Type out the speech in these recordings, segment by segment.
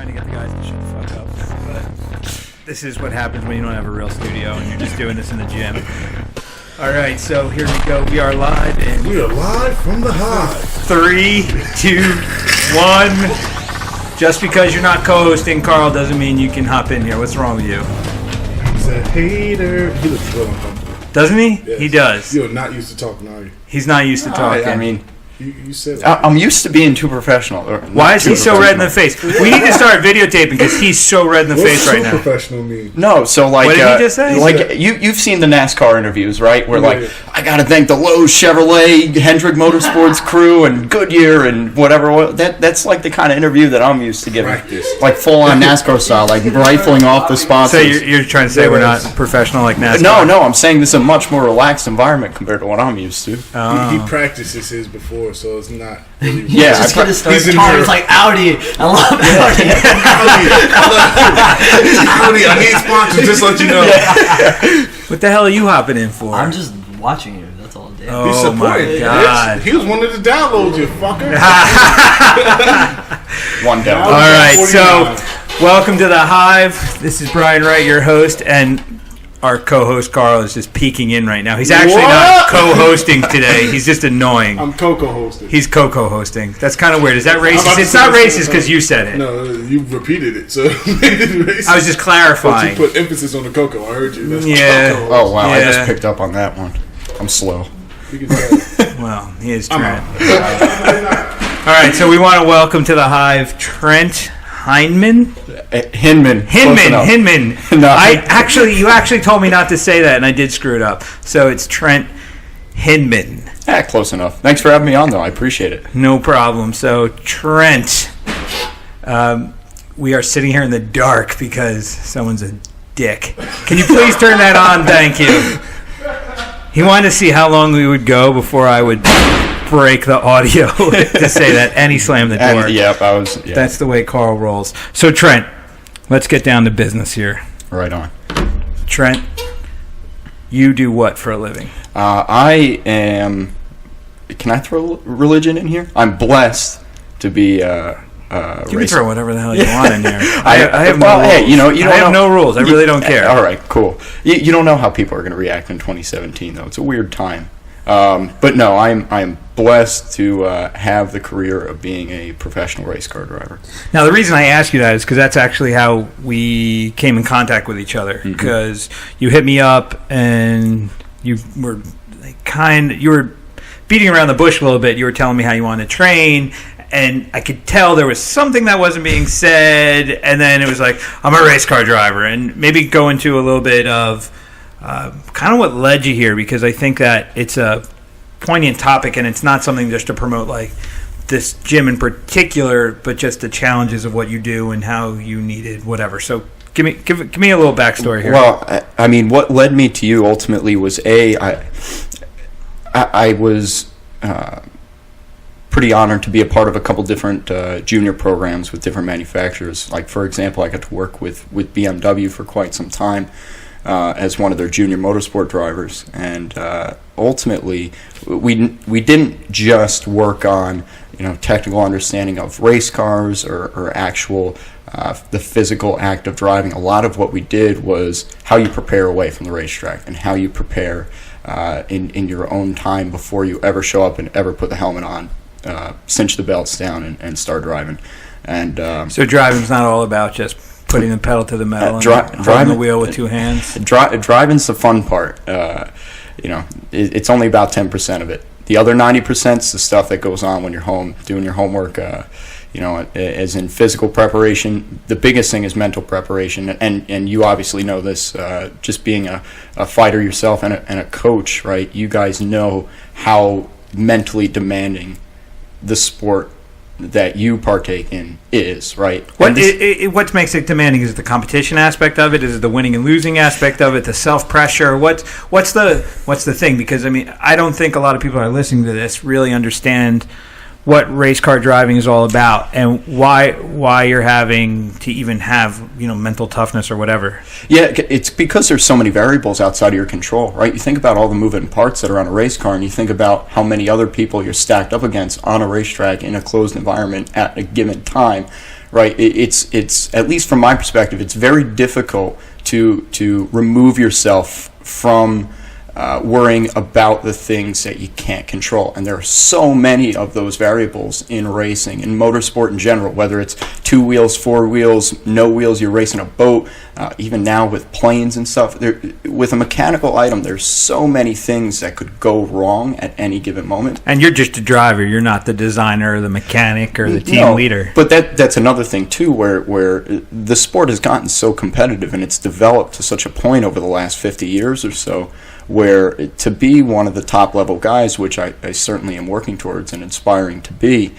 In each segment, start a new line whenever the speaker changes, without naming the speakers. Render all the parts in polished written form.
trying to get the guys to shut the fuck up. But this is what happens when you don't have a real studio and you're just doing this in the gym. All right, so here we go. We are live.
We are live from the Hive.
3, 2, 1. Just because you're not co-hosting, Carl, doesn't mean you can hop in here. What's wrong with you?
He's a hater. He looks real uncomfortable.
Doesn't he?
Yes.
He does.
You're not used to talking, are you?
He's not used to talking.
I mean,
You said
I'm used to being too professional.
Why is he so red in the face? We need to start videotaping because he's so red in the face right now.
What's so professional mean?
No, so like,
what did he just say?
Like you've seen the NASCAR interviews, right? Where
Yeah.
I got to thank the Lowe's Chevrolet, Hendrick Motorsports crew, and Goodyear, and whatever. That's like the kind of interview that I'm used to giving.
Practice.
Like full on NASCAR style, like rifling off the sponsors.
So you're trying to say we're not professional like NASCAR?
No, I'm saying this is a much more relaxed environment compared to what I'm used to.
He practices his before, so it's not really
Yeah,
Just gonna start
he's in
talking.
here.
It's like Audi. I love Audi.
Audi, I need sponsors, just let you know.
What the hell are you hopping in for?
I'm just watching you. That's all, dude.
Oh,
He's supporting
my
you.
God.
He was one of the downloads, you fucker.
one down.
All right, so
49.
welcome to the Hive. This is Brian Wright, your host, and our co-host Carl is just peeking in right now. He's actually not co-hosting today. He's just annoying.
I'm Coco hosting.
He's co-hosting. That's kind of weird. Is that
I'm about
racist?
to
It's
say
not
the same
racist because you said it.
No, you repeated it, so it made it racist.
I was just
But
clarifying.
you put emphasis on the Coco. I heard you. That's
Yeah.
Coco.
Oh wow, I
Yeah.
just picked up on that one. I'm slow.
You can tell.
Well, he is
I'm
Trent.
out.
All right, so we want to welcome to the Hive Trent Hindman.
Hinman. Close enough.
Hinman.
No.
You actually told me not to say that, and I did screw it up. So it's Trent Hindman.
Close enough. Thanks for having me on, though. I appreciate it.
No problem. So Trent, we are sitting here in the dark because someone's a dick. Can you please turn that on? Thank you. He wanted to see how long we would go before I would break the audio to say that, and he slammed the door.
And, yep, I was. Yeah,
That's the way Carl rolls. So Trent, let's get down to business here.
right on.
Trent, you do what for a living?
I am. Can I throw religion in here? I'm blessed to be.
You can throw whatever the hell you want in here. I have no
well,
rules.
hey, you don't
I have
know-
no rules. I really don't care.
All right, cool. You don't know how people are going to react in 2017, though. It's a weird time. But no, I'm blessed to have the career of being a professional race car driver.
Now, the reason I ask you that is because that's actually how we came in contact with each other. Because you hit me up and you were you were beating around the bush a little bit. You were telling me how you wanted to train. And I could tell there was something that wasn't being said, and then it was like, I'm a race car driver. And maybe go into a little bit of kind of what led you here, because I think that it's a poignant topic, and it's not something just to promote like this gym in particular, but just the challenges of what you do and how you needed whatever. So give me a little backstory here.
Well, I mean, what led me to you ultimately was I was pretty honored to be a part of a couple different junior programs with different manufacturers. Like, for example, I got to work with BMW for quite some time as one of their junior motorsport drivers, and ultimately we didn't just work on technical understanding of race cars or actual the physical act of driving. A lot of what we did was how you prepare away from the racetrack and how you prepare in your own time before you ever show up and ever put the helmet on, cinch the belts down and start driving. And
so driving's not all about just putting the pedal to the metal and holding the wheel with two hands.
Driving's the fun part. It's only about 10% of it. The other 90% is the stuff that goes on when you're home doing your homework. As in physical preparation, the biggest thing is mental preparation, and you obviously know this. Just being a fighter yourself and a coach, right? You guys know how mentally demanding the sport that you partake in is, right?
What makes it demanding? Is it the competition aspect of it? Is it the winning and losing aspect of it? The self pressure? What's the thing? Because I mean, I don't think a lot of people that are listening to this really understand what race car driving is all about and why you're having to even have mental toughness or whatever.
Yeah, it's because there's so many variables outside of your control, right? You think about all the moving parts that are on a race car, and you think about how many other people you're stacked up against on a racetrack in a closed environment at a given time, right? It's at least from my perspective, it's very difficult to remove yourself from worrying about the things that you can't control. And there are so many of those variables in racing, in motorsport in general, whether it's 2 wheels, 4 wheels, no wheels, you're racing a boat, even now with planes and stuff. With a mechanical item, there's so many things that could go wrong at any given moment.
And you're just a driver. You're not the designer or the mechanic or the team leader.
But that's another thing, too, where the sport has gotten so competitive and it's developed to such a point over the last 50 years or so, where to be one of the top-level guys, which I certainly am working towards and aspiring to be,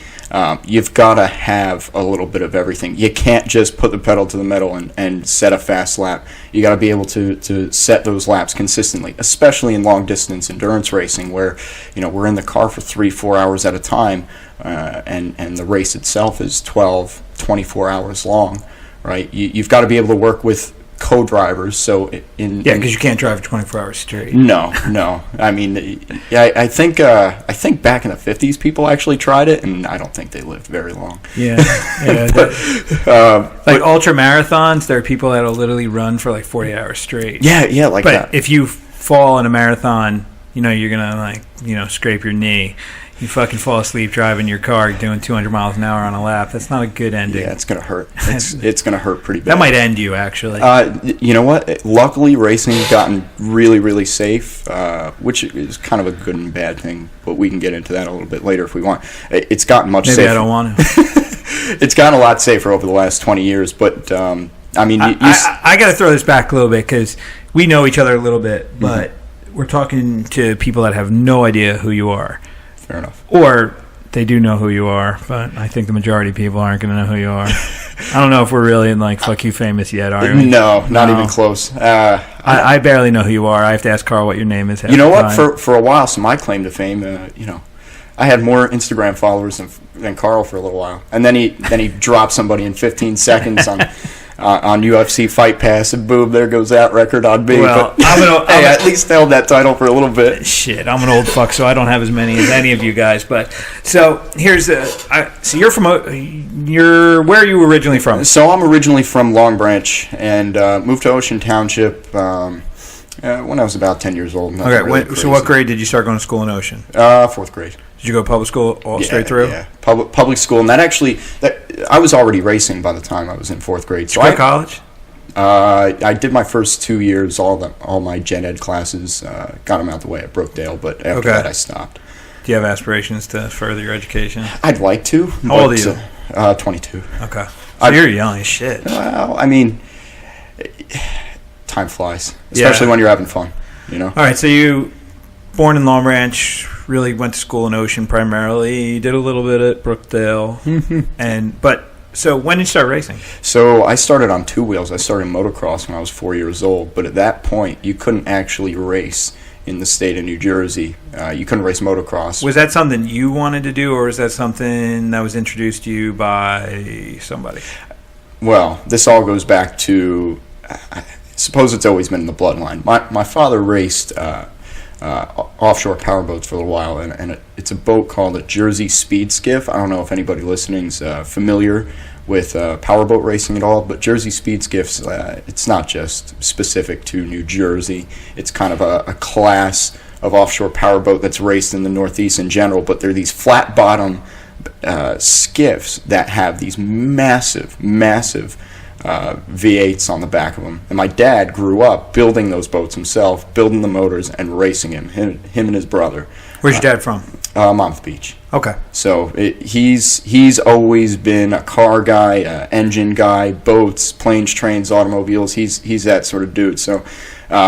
you've got to have a little bit of everything. You can't just put the pedal to the metal and set a fast lap. You got to be able to set those laps consistently, especially in long-distance endurance racing, where we're in the car for 3-4 hours at a time, and the race itself is 12, 24 hours long, right? You've got to be able to work with co-drivers, so
because you can't drive 24 hours straight.
No. I mean, I think back in the 50s, people actually tried it, and I don't think they lived very long.
Yeah. Like ultra marathons, there are people that'll literally run for like 40 hours straight.
Yeah, like
but
that.
If you fall in a marathon, you're gonna scrape your knee. You fucking fall asleep driving your car doing 200 miles an hour on a lap. That's not a good ending.
Yeah, it's going to hurt. It's going to hurt pretty bad.
That might end you, actually.
You know what? Luckily, racing's gotten really, really safe, which is kind of a good and bad thing, but we can get into that a little bit later if we want. It's gotten much safer.
Maybe I don't want to.
It's gotten a lot safer over the last 20 years, but, I mean...
I got to throw this back a little bit, because we know each other a little bit, but we're talking to people that have no idea who you are.
Fair enough. Or
they do know who you are, but I think the majority of people aren't going to know who you are. I don't know if we're really in fuck you famous yet, are we?
No, not even close.
I barely know who you are. I have to ask Carl what your name is.
You know what? For a while, so my claim to fame, I had more Instagram followers than Carl for a little while, and then he dropped somebody in 15 seconds on UFC Fight Pass, and boom, there goes that record on me.
Well,
but, I at least held that title for a little bit.
Shit, I'm an old fuck, so I don't have as many as any of you guys. But so here's so you're from where are you originally from?
So I'm originally from Long Branch and moved to Ocean Township when I was about 10 years old.
Okay, really so what grade did you start going to school in Ocean?
4th grade.
Did you go to public school straight through?
Yeah, public school, and I was already racing by the time I was in 4th grade.
So did you go to college?
I did my first 2 years, all my gen ed classes, got them out the way at Brookdale, but after that I stopped.
Do you have aspirations to further your education?
I'd like to.
How old are you?
22.
Okay. So you're young as shit.
Well, I mean, time flies, especially when you're having fun, All
right, so you born in Long Branch, really went to school in Ocean primarily. You did a little bit at Brookdale. So when did you start racing?
So I started on 2 wheels. I started motocross when I was 4 years old, but at that point you couldn't actually race in the state of New Jersey. You couldn't race motocross.
Was that something you wanted to do, or was that something that was introduced to you by somebody?
Well, this all goes back to, I suppose it's always been in the bloodline. My father raced offshore powerboats for a little while, and it's a boat called a Jersey Speed Skiff. I don't know if anybody listening's familiar with powerboat racing at all, but Jersey Speed Skiffs, it's not just specific to New Jersey. It's kind of a class of offshore powerboat that's raced in the Northeast in general, but they're these flat bottom skiffs that have these massive V8s on the back of them. And my dad grew up building those boats himself, building the motors and racing him and his brother.
Where's your dad from?
Monmouth Beach.
Okay.
So he's always been a car guy, engine guy, boats, planes, trains, automobiles. He's that sort of dude. So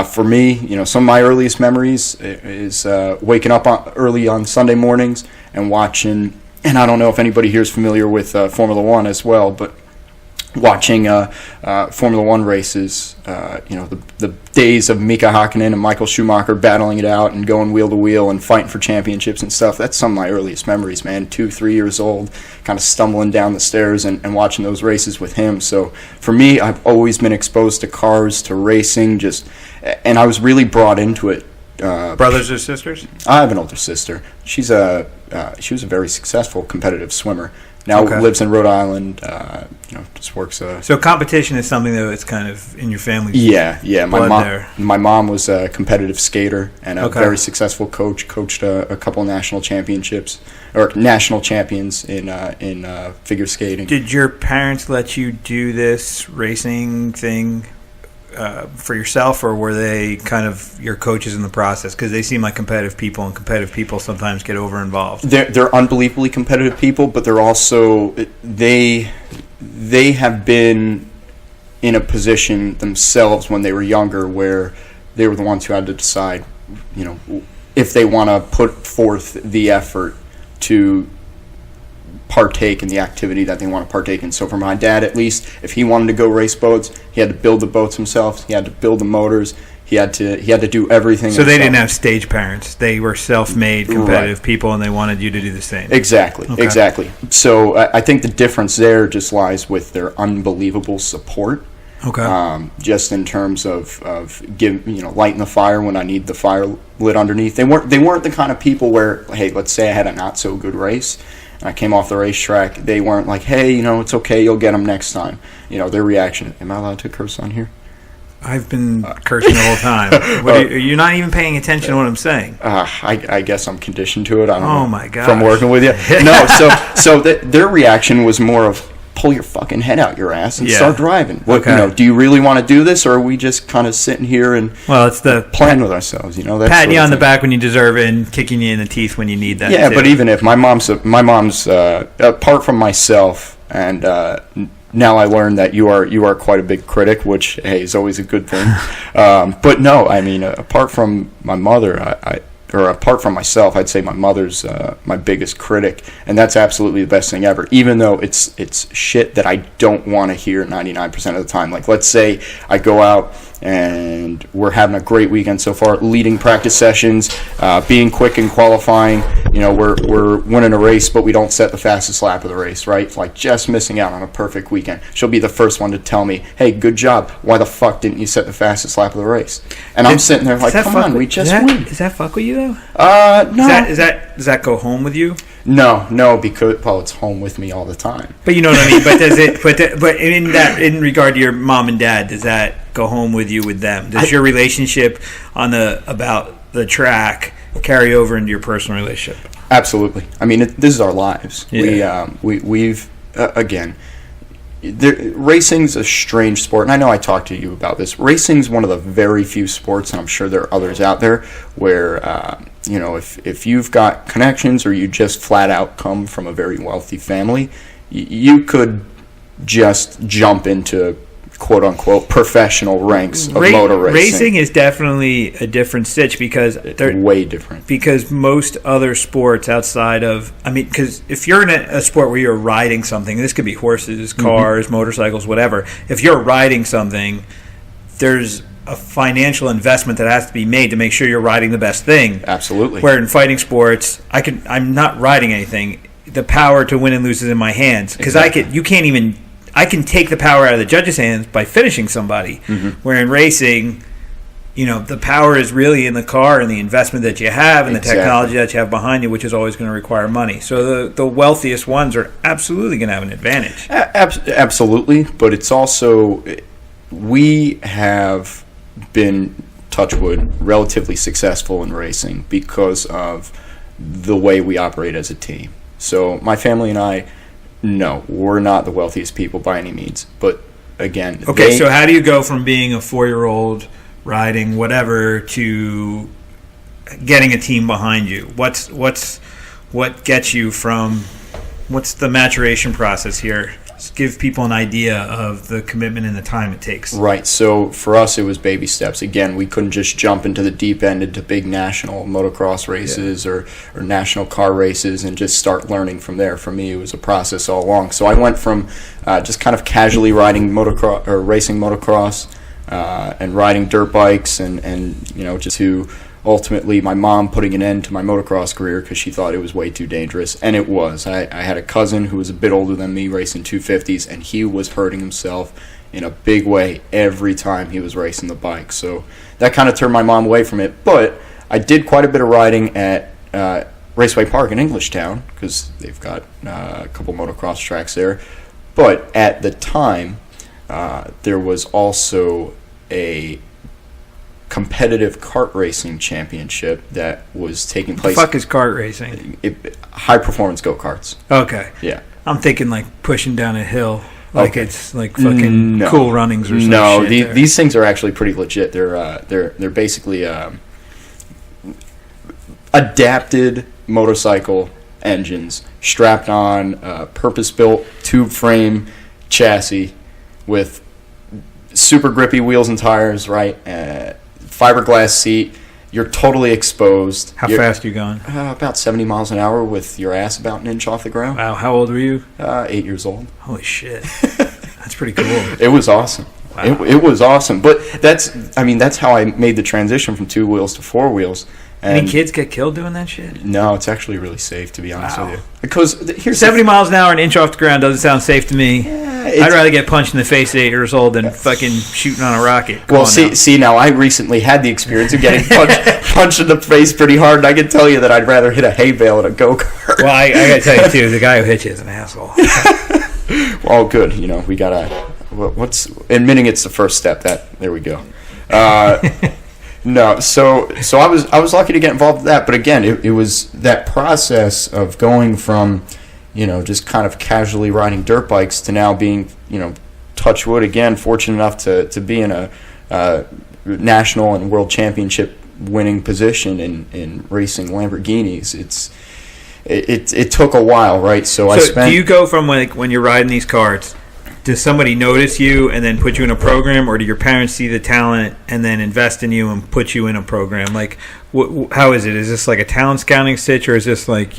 for me, some of my earliest memories is waking up early on Sunday mornings and watching. And I don't know if anybody here is familiar with Formula One as well, but watching Formula One races, the days of Mika Hakkinen and Michael Schumacher battling it out and going wheel to wheel and fighting for championships and stuff. That's some of my earliest memories, man. 2-3 years old, kind of stumbling down the stairs and watching those races with him. So for me, I've always been exposed to cars, to racing, and I was really brought into it.
Brothers or sisters?
I have an older sister. She was a very successful competitive swimmer. Now
Okay.
lives in Rhode Island. Just works.
So competition is something that's kind of in your family.
Yeah.
Blood
My mom was a competitive skater and a
Okay.
very successful coach. Coached a couple national championships or national champions in figure skating.
Did your parents let you do this racing thing for yourself, or were they kind of your coaches in the process? Because they seem like competitive people, and competitive people sometimes get over involved.
They're unbelievably competitive people, but they're also they have been in a position themselves when they were younger where they were the ones who had to decide, if they want to put forth the effort to partake in the activity that they want to partake in. So for my dad, at least, if he wanted to go race boats, he had to build the boats himself. He had to build the motors. He had to do everything.
So they
himself.
didn't have stage parents. They were self-made competitive
Right.
people, and they wanted you to do the same.
Exactly. So I think the difference there just lies with their unbelievable support.
Okay.
Just in terms of lighting the fire when I need the fire lit underneath. They weren't the kind of people where, hey, let's say I had a not so good race and I came off the racetrack. They weren't like, hey, it's okay, you'll get them next time. Their reaction. Am I allowed to curse on here?
I've been cursing the whole time. You're not even paying attention to what I'm saying.
I guess I'm conditioned to it. I don't know.
Oh my gosh.
From working with you. No, so their reaction was more of, pull your fucking head out your ass and start driving.
Okay.
Do you really want to do this, or are we just kind of sitting here and
it's the
playing with ourselves? That
patting you
sort
on the
of thing.
back when you deserve it and kicking you in the teeth when you need that.
Yeah,
too.
but even if my mom's apart from myself, and now I learned that you are quite a big critic, which hey is always a good thing. But no, I mean apart from my mother, or apart from myself, I'd say my mother's my biggest critic, and that's absolutely the best thing ever. Even though it's shit that I don't want to hear 99% of the time. Like let's say I go out and we're having a great weekend so far, leading practice sessions, being quick in qualifying. We're winning a race, but we don't set the fastest lap of the race, right? Like just missing out on a perfect weekend. She'll be the first one to tell me, "Hey, good job. Why the fuck didn't you set the fastest lap of the race?" And I'm sitting there like, "Come on, we just win."
Does that fuck with you though?
No.
Does that go home with you?
No, because it's home with me all the time.
But you know what I mean. But does it? But in regard to your mom and dad, does that go home with you with them? Does your relationship about the track carry over into your personal relationship?
Absolutely. I mean, this is our lives.
Yeah.
We've again. Racing's a strange sport, and I know I talked to you about this. Racing's one of the very few sports, and I'm sure there are others out there, where if you've got connections or you just flat out come from a very wealthy family, you could just jump into quote unquote professional ranks of motor racing.
Racing is definitely a different stitch because they're
way different.
Because most other sports outside of, because if you're in a sport where you're riding something, this could be horses, cars, motorcycles, whatever. If you're riding something, there's a financial investment that has to be made to make sure you're riding the best thing.
Absolutely.
Where in fighting sports, I'm not riding anything. The power to win and lose is in my hands because I can take the power out of the judge's hands by finishing somebody. Where in racing, the power is really in the car and the investment that you have and the technology that you have behind you, which is always going to require money. So the wealthiest ones are absolutely going to have an advantage.
Absolutely, but it's also, we have been, touch wood, relatively successful in racing because of the way we operate as a team. So my family and I, no, we're not the wealthiest people by any means. But again,
so how do you go from being a 4-year-old riding whatever to getting a team behind you? What gets you from? What's the maturation process here? Just give people an idea of the commitment and the time it takes.
Right. So for us, it was baby steps. Again, we couldn't just jump into the deep end into big national motocross races or national car races and just start learning from there. For me, it was a process all along. So I went from just kind of casually riding motocross or racing motocross and riding dirt bikes and just to ultimately my mom putting an end to my motocross career because she thought it was way too dangerous, and it was. I had a cousin who was a bit older than me racing 250s, and he was hurting himself in a big way every time he was racing the bike. So that kind of turned my mom away from it. But I did quite a bit of riding at Raceway Park in Englishtown, because they've got a couple motocross tracks there. But at the time, there was also a competitive kart racing championship that was taking place.
The fuck is kart racing?
High performance go-karts.
Okay.
Yeah.
I'm thinking like pushing down a hill. Like it's like fucking Cool Runnings or something.
No, these things are actually pretty legit. They're basically adapted motorcycle engines strapped on purpose-built tube frame chassis with super grippy wheels and tires, right? Fiberglass seat. You're totally exposed.
How fast are you going?
About 70 miles an hour with your ass about an inch off the ground.
Wow, how old were you?
8 years old.
Holy shit. That's pretty cool.
It was awesome.
Wow.
It was awesome. But that's how I made the transition from 2 wheels to 4 wheels. And
any kids get killed doing that shit?
No, it's actually really safe, to be honest
Wow.
with you. Because here's
70 miles an hour, an inch off the ground doesn't sound safe to me. I'd rather get punched in the face at 8 years old than fucking shooting on a rocket.
Well, see, now I recently had the experience of getting punched in the face pretty hard, and I can tell you that I'd rather hit a hay bale at a go-kart.
Well, I got to tell you, too, the guy who hit you is an asshole.
Well, good. You know, we got to... What's admitting it's the first step. There we go. No, so I was lucky to get involved with that, but again, it was that process of going from, just kind of casually riding dirt bikes to now being, touch wood again, fortunate enough to be in a national and world championship winning position in racing Lamborghinis. It took a while, right? So do
you go from when you're riding these karts? Does somebody notice you and then put you in a program, or do your parents see the talent and then invest in you and put you in a program? Like, how is it? Is this like a talent scouting stitch, or is this like,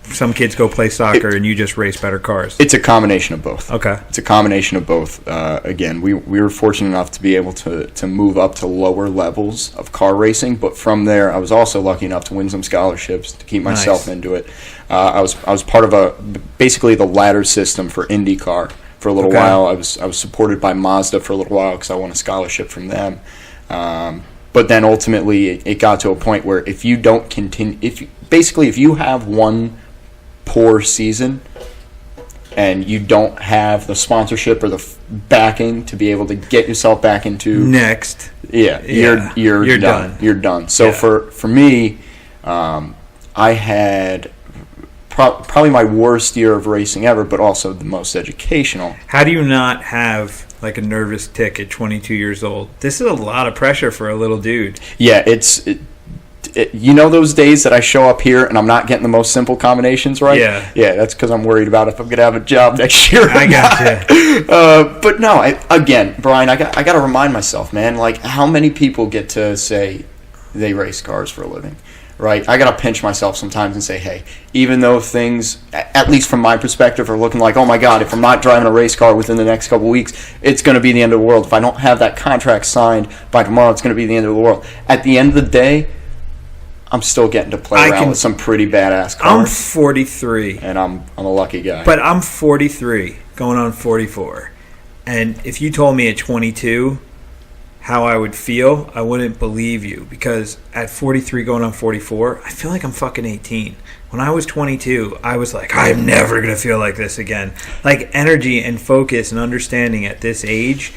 some kids go play soccer and you just race better cars?
It's a combination of both.
Okay.
It's a combination of both. Again, we were fortunate enough to be able to move up to lower levels of car racing, but from there, I was also lucky enough to win some scholarships to keep myself into it. I was part of basically the ladder system for IndyCar. For a little while, I was supported by Mazda for a little while because I won a scholarship from them. But then ultimately, it got to a point where if you don't continue, if you have one poor season and you don't have the sponsorship or the backing to be able to get yourself back into
next,
you're done. You're done. So for me, I had probably my worst year of racing ever, but also the most educational.
How do you not have like a nervous tick at 22 years old? This is a lot of pressure for a little dude.
Yeah, those days that I show up here and I'm not getting the most simple combinations right? Yeah, that's because I'm worried about if I'm going to have a job next year.
I got you.
But no, again, Brian, I got to remind myself, man, like how many people get to say they race cars for a living? Right, I got to pinch myself sometimes and say, hey, even though things, at least from my perspective, are looking like, oh my God, if I'm not driving a race car within the next couple of weeks, it's going to be the end of the world. If I don't have that contract signed by tomorrow, it's going to be the end of the world. At the end of the day, I'm still getting to play around with some pretty badass cars.
I'm 43.
And I'm a lucky guy.
But I'm 43, going on 44. And if you told me at 22 how I would feel, I wouldn't believe you, because at 43 going on 44, I feel like I'm fucking 18. When I was 22, I was like, I'm never going to feel like this again. Like energy and focus and understanding at this age,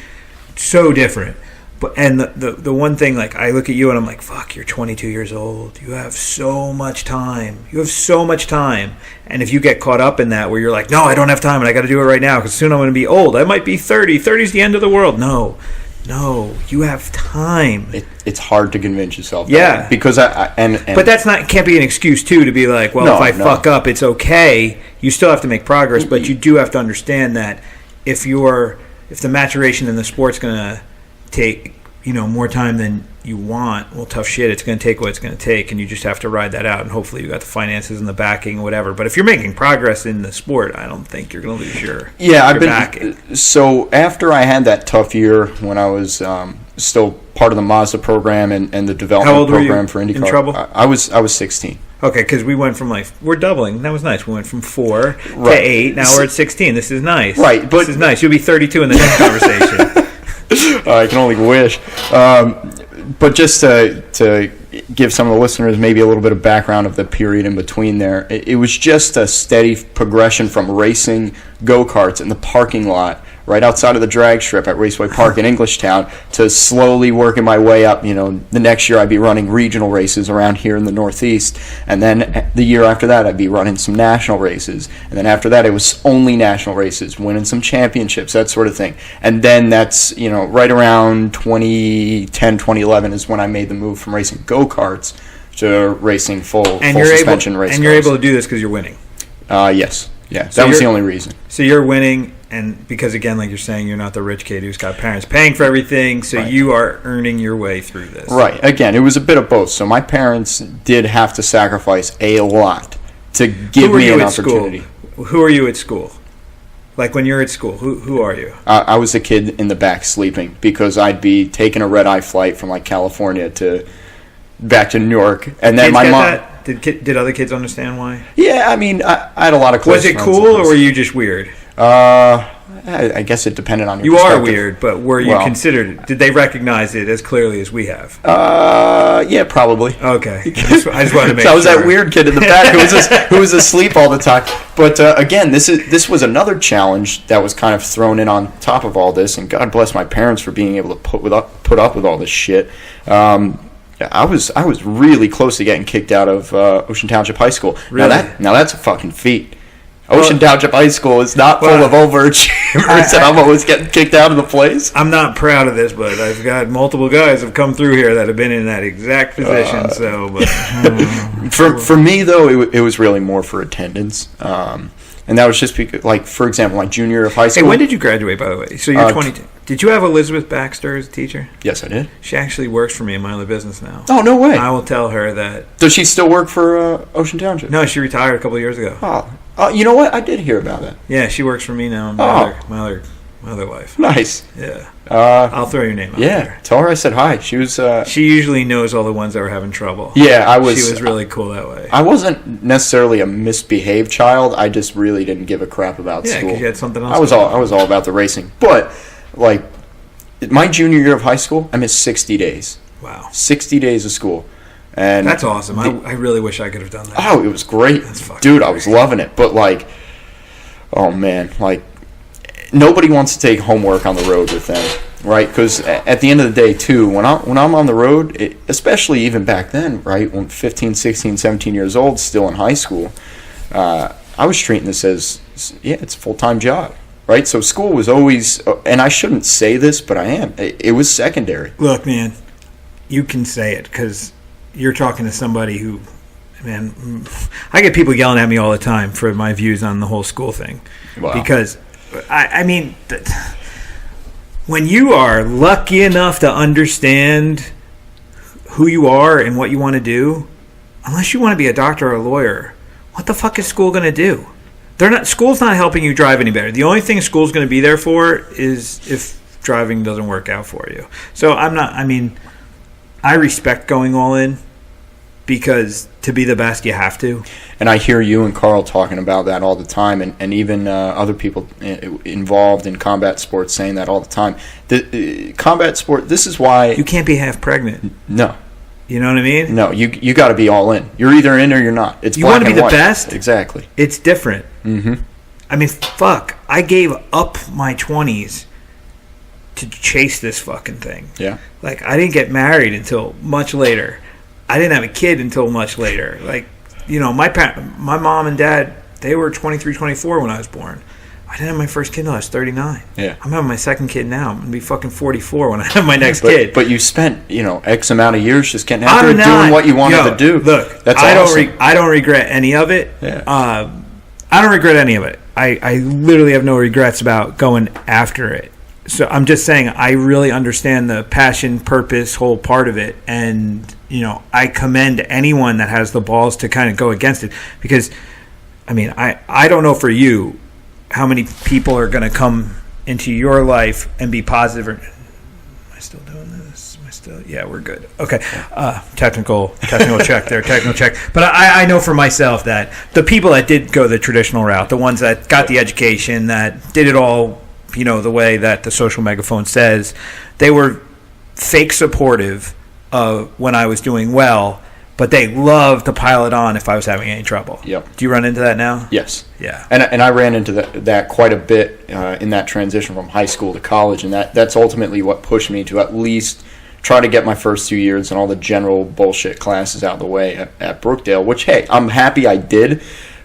so different. But and the one thing, like I look at you and I'm like, fuck, you're 22 years old. You have so much time. You have so much time. And if you get caught up in that where you're like, no, I don't have time and I got to do it right now because soon I'm going to be old. I might be 30. 30's the end of the world. No, you have time.
It's hard to convince yourself.
Yeah,
because but
that's can't be an excuse too to be like, well, if I fuck up, it's okay. You still have to make progress, but you do have to understand that if the maturation in the sport's gonna take more time than you want, well, tough shit, it's going to take what it's going to take, and you just have to ride that out, and hopefully you got the finances and the backing or whatever. But if you're making progress in the sport, I don't think you're going to lose your backing.
So after I had that tough year when I was still part of the Mazda program and the development program for IndyCar,
in trouble?
I was 16.
Okay, because we went from we're doubling. That was nice. We went from 4 to 8. Now we're at 16. This is nice.
Right, but
this is nice. You'll be 32 in the next conversation.
I can only wish. But just to give some of the listeners maybe a little bit of background of the period in between there. It was just a steady progression from racing go-karts in the parking lot right outside of the drag strip at Raceway Park in Englishtown to slowly working my way up. The next year I'd be running regional races around here in the Northeast, and then the year after that I'd be running some national races, and then after that it was only national races, winning some championships, that sort of thing. And then that's, right around 2010, 2011 is when I made the move from racing go-karts to racing full suspension race cars.
And you're able to do this because you're winning.
Yes. Yeah, that was the only reason.
So you're winning, and because, again, like you're saying, you're not the rich kid who's got parents paying for everything, so you are earning your way through this.
Right. Again, it was a bit of both. So my parents did have to sacrifice a lot to give me an opportunity.
Who are you at school? Like when you're at school, who are you?
I was a kid in the back sleeping because I'd be taking a red-eye flight from, California back to New York. And then my mom...
Did other kids understand why?
Yeah, I mean, I had a lot of close friends.
Was it cool, or were you just weird?
I guess it depended on your perspective.
You are weird, but were you considered? Did they recognize it as clearly as we have?
Yeah, probably.
Okay, I just wanted to make sure.
So I was that weird kid in the back who was asleep all the time. But again, this was another challenge that was kind of thrown in on top of all this, and God bless my parents for being able to put up with all this shit. I was really close to getting kicked out of Ocean Township High School.
Really?
Now that's a fucking feat. Ocean Township High School is not full of overachievers, and I'm always getting kicked out of the place.
I'm not proud of this, but I've got multiple guys have come through here that have been in that exact position.
For me though, it was really more for attendance. And that was just because, for example, junior year of high school.
Hey, when did you graduate, by the way? So you're 22. Did you have Elizabeth Baxter as a teacher?
Yes, I did.
She actually works for me in my other business now.
Oh, no way.
I will tell her that.
Does she still work for Ocean Township?
No, she retired a couple of years ago.
Oh, you know what? I did hear about that.
Yeah, she works for me now in my other life.
Nice.
Yeah. I'll throw your name out there.
Tell her I said hi. She was.
She usually knows all the ones that were having trouble.
Yeah, I was.
She was really cool that way.
I wasn't necessarily a misbehaved child. I just really didn't give a crap about school.
Yeah, because you had something else.
I was all about the racing. But my junior year of high school, I missed 60 days.
Wow.
60 days of school. And
that's awesome. I really wish I could have done that.
Oh, it was great.
That's fucking
Dude,
great.
I was loving it. But oh man, nobody wants to take homework on the road with them, right? Because at the end of the day, too, when I'm on the road, especially even back then, right, when 15, 16, 17 years old, still in high school, I was treating this as, it's a full-time job, right? So school was always, and I shouldn't say this, but I am, it was secondary.
Look, man, you can say it because you're talking to somebody who, man, I get people yelling at me all the time for my views on the whole school thing.
Wow.
Because, I mean, when you are lucky enough to understand who you are and what you want to do, unless you want to be a doctor or a lawyer, what the fuck is school going to do? School's not helping you drive any better. The only thing school's going to be there for is if driving doesn't work out for you. So I respect going all in because to be the best, you have to.
And I hear you and Carl talking about that all the time, and even other people involved in combat sports saying that all the time. The combat sport, this is why...
You can't be half pregnant.
No.
You know what I mean?
No, you got to be all in. You're either in or you're not. It's
you
black
want to
and
be the
white.
best?
Exactly.
It's different.
Mm-hmm.
I mean, fuck. I gave up my 20s to chase this fucking thing.
Yeah.
I didn't get married until much later. I didn't have a kid until much later. My mom and dad, they were 23, 24 when I was born. I didn't have my first kid until I was 39.
Yeah.
I'm having my second kid now. I'm going to be fucking 44 when I have my next kid.
But you spent, X amount of years just getting out there doing what you wanted to do.
Look,
that's
awesome. I don't regret any of it.
Yeah.
I don't regret any of it. I literally have no regrets about going after it. So I'm just saying I really understand the passion, purpose, whole part of it. And, I commend anyone that has the balls to kind of go against it. Because, I don't know for you how many people are going to come into your life and be positive. Am I still doing this? Yeah, we're good. Okay. Technical check there. Technical check. But I know for myself that the people that did go the traditional route, the ones that got the education, that did it all, the way that the social megaphone says, they were fake supportive when I was doing well, but they loved to pile it on if I was having any trouble.
Yep.
Do you run into that now?
Yes.
Yeah.
And I ran into that quite a bit in that transition from high school to college, and that's ultimately what pushed me to at least try to get my first 2 years and all the general bullshit classes out of the way at Brookdale, which, hey, I'm happy I did.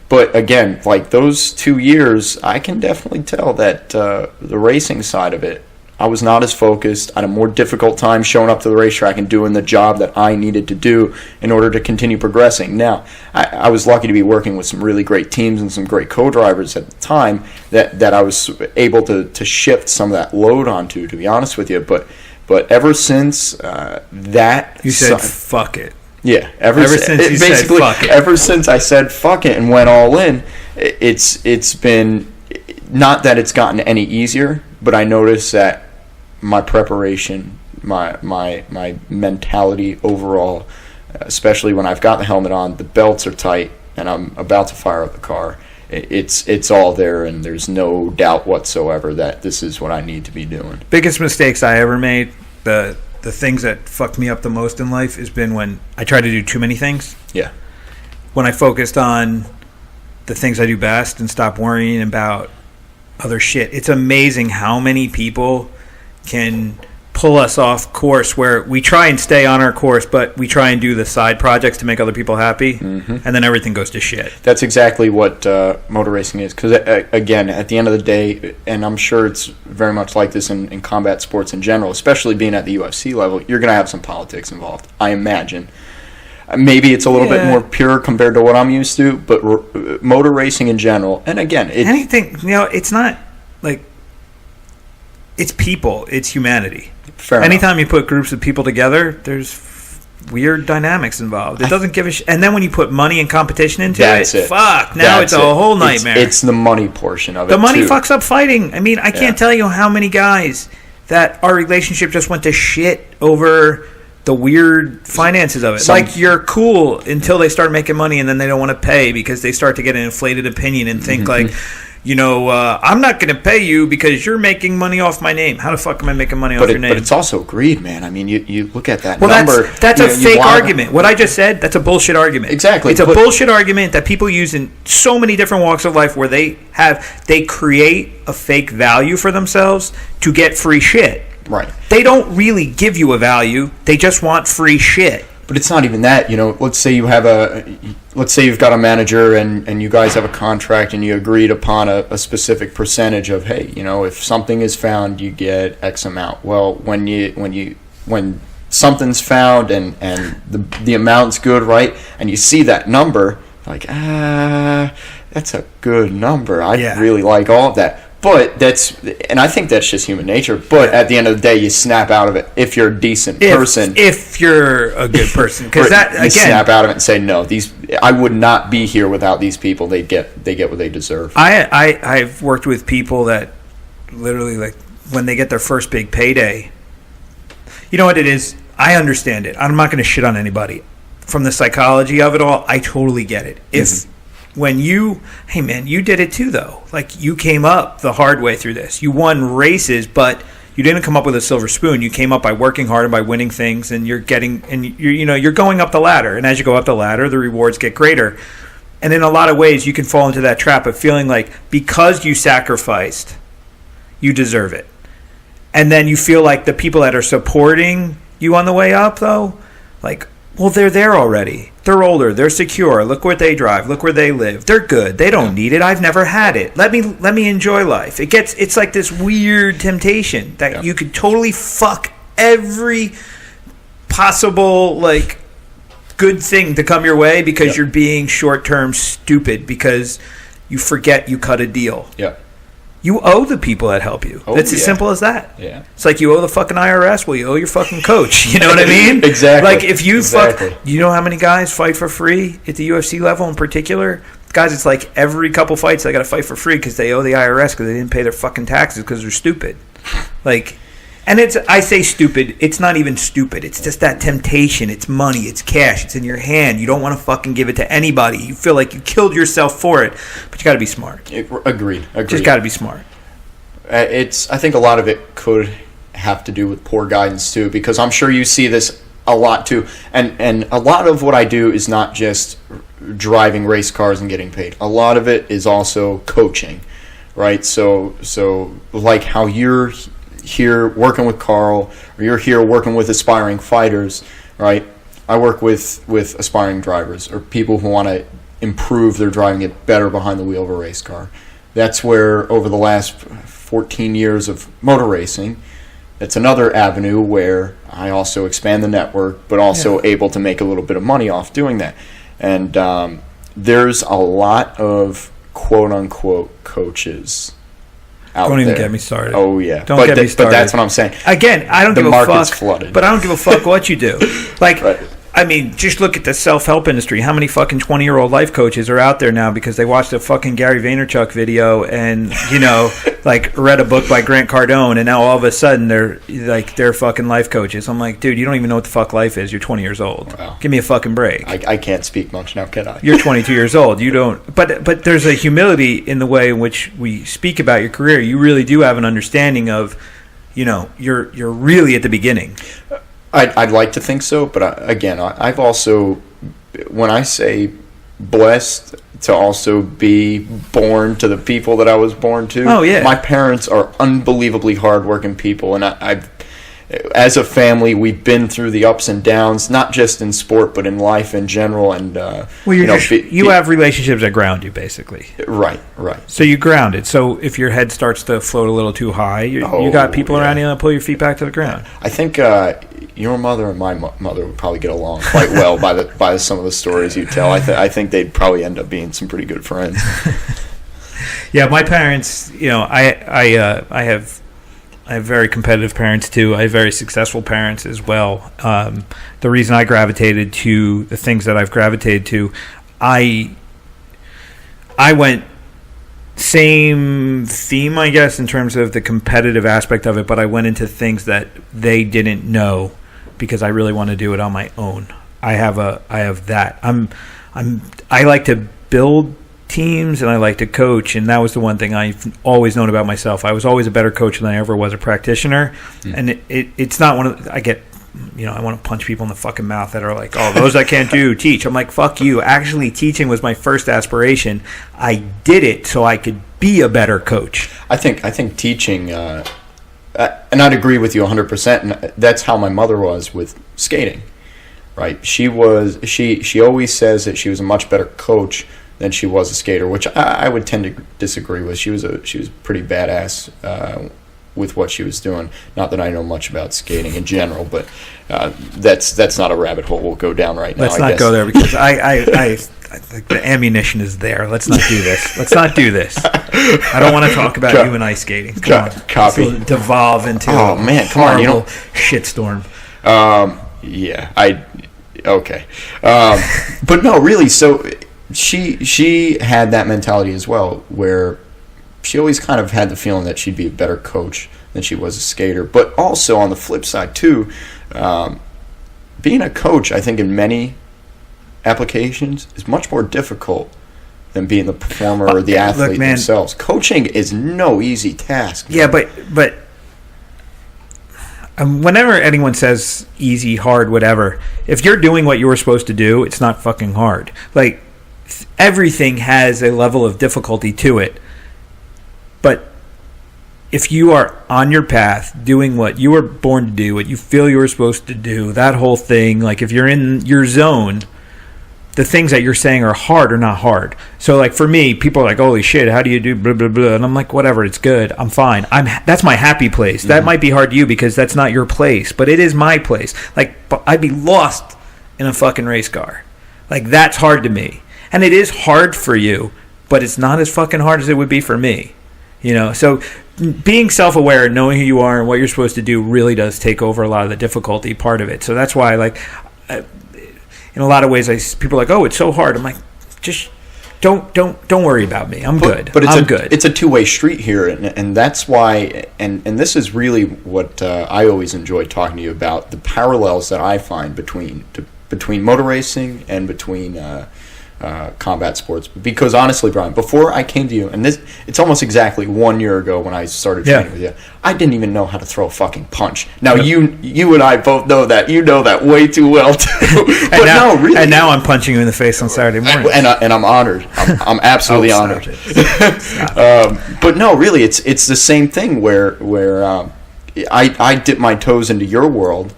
But again, like those 2 years, I can definitely tell that the racing side of it, I was not as focused. I had a more difficult time showing up to the racetrack and doing the job that I needed to do in order to continue progressing. Now, I was lucky to be working with some really great teams and some great co-drivers at the time that I was able to shift some of that load onto, to be honest with you. But ever since that...
You said, fuck it.
Yeah,
ever since you said fuck it.
Ever since I said fuck it and went all in, it's been... Not that it's gotten any easier, but I noticed that my preparation, my mentality overall, especially when I've got the helmet on, the belts are tight, and I'm about to fire up the car. It's all there, and there's no doubt whatsoever that this is what I need to be doing.
Biggest mistakes I ever made, the things that fucked me up the most in life, has been when I tried to do too many things.
Yeah.
When I focused on the things I do best and stopped worrying about other shit. It's amazing how many people can pull us off course where we try and stay on our course, but we try and do the side projects to make other people happy, and then everything goes to shit.
That's exactly what motor racing is. Because, again, at the end of the day, and I'm sure it's very much like this in combat sports in general, especially being at the UFC level, you're going to have some politics involved, I imagine. Maybe it's a little bit more pure compared to what I'm used to, but motor racing in general, and again...
anything, it's not like... It's people. It's humanity.
Fair
Anytime
enough.
you put groups of people together, there's weird dynamics involved. It doesn't give a shit. And then when you put money and competition into it, fuck, now it's a whole nightmare.
It's the money portion of it,
The money
too.
fucks up fighting. I mean, I can't tell you how many guys that our relationship just went to shit over the weird finances of it. Like, you're cool until they start making money, and then they don't want to pay because they start to get an inflated opinion and think like... I'm not going to pay you because you're making money off my name. How the fuck am I making money off your name?
But it's also greed, man. I mean, you look at that
number. That's a fake argument.
To...
What I just said, that's a bullshit argument.
Exactly.
It's a bullshit argument that people use in so many different walks of life where they create a fake value for themselves to get free shit.
Right.
They don't really give you a value. They just want free shit.
But it's not even that, let's say you've got a manager and you guys have a contract and you agreed upon a specific percentage of, hey, if something is found, you get X amount. Well, when something's found and the amount's good, right, and you see that number, like, that's a good number. I really like all of that. But and I think that's just human nature. But at the end of the day, you snap out of it if you're a decent person.
If you're a good person, because
you snap out of it and say, no, I would not be here without these people. They get what they deserve.
I've worked with people that literally, like, when they get their first big payday, you know what it is? I understand it. I'm not going to shit on anybody. From the psychology of it all, I totally get it. When hey man, you did it too though. Like, you came up the hard way through this. You won races, but you didn't come up with a silver spoon. You came up by working hard and by winning things, and you're going up the ladder. And as you go up the ladder, the rewards get greater. And in a lot of ways, you can fall into that trap of feeling like because you sacrificed, you deserve it. And then you feel like the people that are supporting you on the way up, though, like, well, they're there already. They're older. They're secure. Look where they drive. Look where they live. They're good. They don't need it. I've never had it. Let me enjoy life. It's like this weird temptation that you could totally fuck every possible, like, good thing to come your way because you're being short-term stupid because you forget you cut a deal.
Yeah.
You owe the people that help you. It's as simple as that.
Yeah.
It's like you owe the fucking IRS. Well, you owe your fucking coach. You know what I mean?
Exactly.
Like, if you you know how many guys fight for free at the UFC level in particular? Guys, it's like every couple fights they got to fight for free because they owe the IRS because they didn't pay their fucking taxes because they're stupid. Like, and I say stupid. It's not even stupid. It's just that temptation. It's money. It's cash. It's in your hand. You don't want to fucking give it to anybody. You feel like you killed yourself for it, but you got to be smart.
Agreed.
Just got to be smart.
I think a lot of it could have to do with poor guidance too, because I'm sure you see this a lot too, and a lot of what I do is not just driving race cars and getting paid. A lot of it is also coaching, right? So like how you're here working with Carl, or you're here working with aspiring fighters, right? I work with aspiring drivers or people who want to improve their driving, get better behind the wheel of a race car. That's where over the last 14 years of motor racing, it's another avenue where I also expand the network, but also able to make a little bit of money off doing that. And there's a lot of quote-unquote coaches out
Don't
there.
even get me started.
Oh, yeah.
Don't get me started.
But that's what I'm saying.
Again, I don't give a fuck.
The market's flooded.
But I don't give a fuck what you do. Like,
Right.
I mean, just look at the self-help industry. How many fucking 20-year-old life coaches are out there now because they watched a fucking Gary Vaynerchuk video and, like read a book by Grant Cardone, and now all of a sudden they're fucking life coaches. I'm like, dude, you don't even know what the fuck life is. You're 20 years old.
Wow.
Give me a fucking break.
I can't speak much now, can I?
You're 22 years old. You don't. But there's a humility in the way in which we speak about your career. You really do have an understanding of, you're really at the beginning.
I'd like to think so, but I've also, when I say blessed to also be born to the people that I was born to,
oh, yeah.
My parents are unbelievably hardworking people, and I've, as a family, we've been through the ups and downs, not just in sport, but in life in general. And
you have relationships that ground you, basically.
Right.
So you grounded. So if your head starts to float a little too high, you got people around you that pull your feet back to the ground.
I think your mother and my mother would probably get along quite well by some of the stories you tell. I think they'd probably end up being some pretty good friends.
Yeah, my parents. I have very competitive parents too. I have very successful parents as well. The reason I gravitated to the things that I've gravitated to, I went same theme, I guess, in terms of the competitive aspect of it, but I went into things that they didn't know because I really want to do it on my own. I have that. I like to build teams and I like to coach, and that was the one thing I've always known about myself. I was always a better coach than I ever was a practitioner. And it's not one of I get I want to punch people in the fucking mouth that are like, oh, those I can't do, teach. I'm like, fuck you. Actually, teaching was my first aspiration. I did it so I could be a better coach.
I think teaching, and I'd agree with you 100%. And that's how my mother was with skating, right? She always says that she was a much better coach than she was a skater, which I would tend to disagree with. She was pretty badass with what she was doing. Not that I know much about skating in general, but that's not a rabbit hole we'll go down right now.
Let's not go there because I the ammunition is there. Let's not do this. I don't want to talk about you and ice skating. Come on.
Copy.
It'll devolve into horrible shitstorm.
Yeah. Okay. But no, really. So she had that mentality as well, where she always kind of had the feeling that she'd be a better coach than she was a skater. But also on the flip side too, being a coach, I think in many applications is much more difficult than being the performer or the athlete themselves. Coaching is no easy task.
Yeah, but whenever anyone says easy, hard, whatever, if you're doing what you were supposed to do, it's not fucking hard. Like, everything has a level of difficulty to it. But if you are on your path doing what you were born to do, what you feel you were supposed to do, that whole thing, like if you're in your zone, the things that you're saying are hard or not hard. So like for me, people are like, holy shit, how do you do blah, blah, blah? And I'm like, whatever, it's good. I'm fine. That's my happy place. That might be hard to you because that's not your place, but it is my place. Like, I'd be lost in a fucking race car. Like, that's hard to me. And it is hard for you, but it's not as fucking hard as it would be for me. So being self-aware and knowing who you are and what you're supposed to do really does take over a lot of the difficulty part of it. So that's why, like, in a lot of ways, people are like, oh, it's so hard. I'm like, just don't worry about me. I'm good.
But
I'm good.
It's a two-way street here, and that's why. And this is really what I always enjoy talking to you about, the parallels that I find between motor racing and between combat sports. Because honestly, Brian, before I came to you, and it's almost exactly 1 year ago when I started training with you, I didn't even know how to throw a fucking punch. Now, you and I both know that. You know that way too well, too. But
now,
no, really.
And now I'm punching you in the face on Saturday morning.
And I'm honored. I'm absolutely honored. But no, really, it's the same thing where I dip my toes into your world,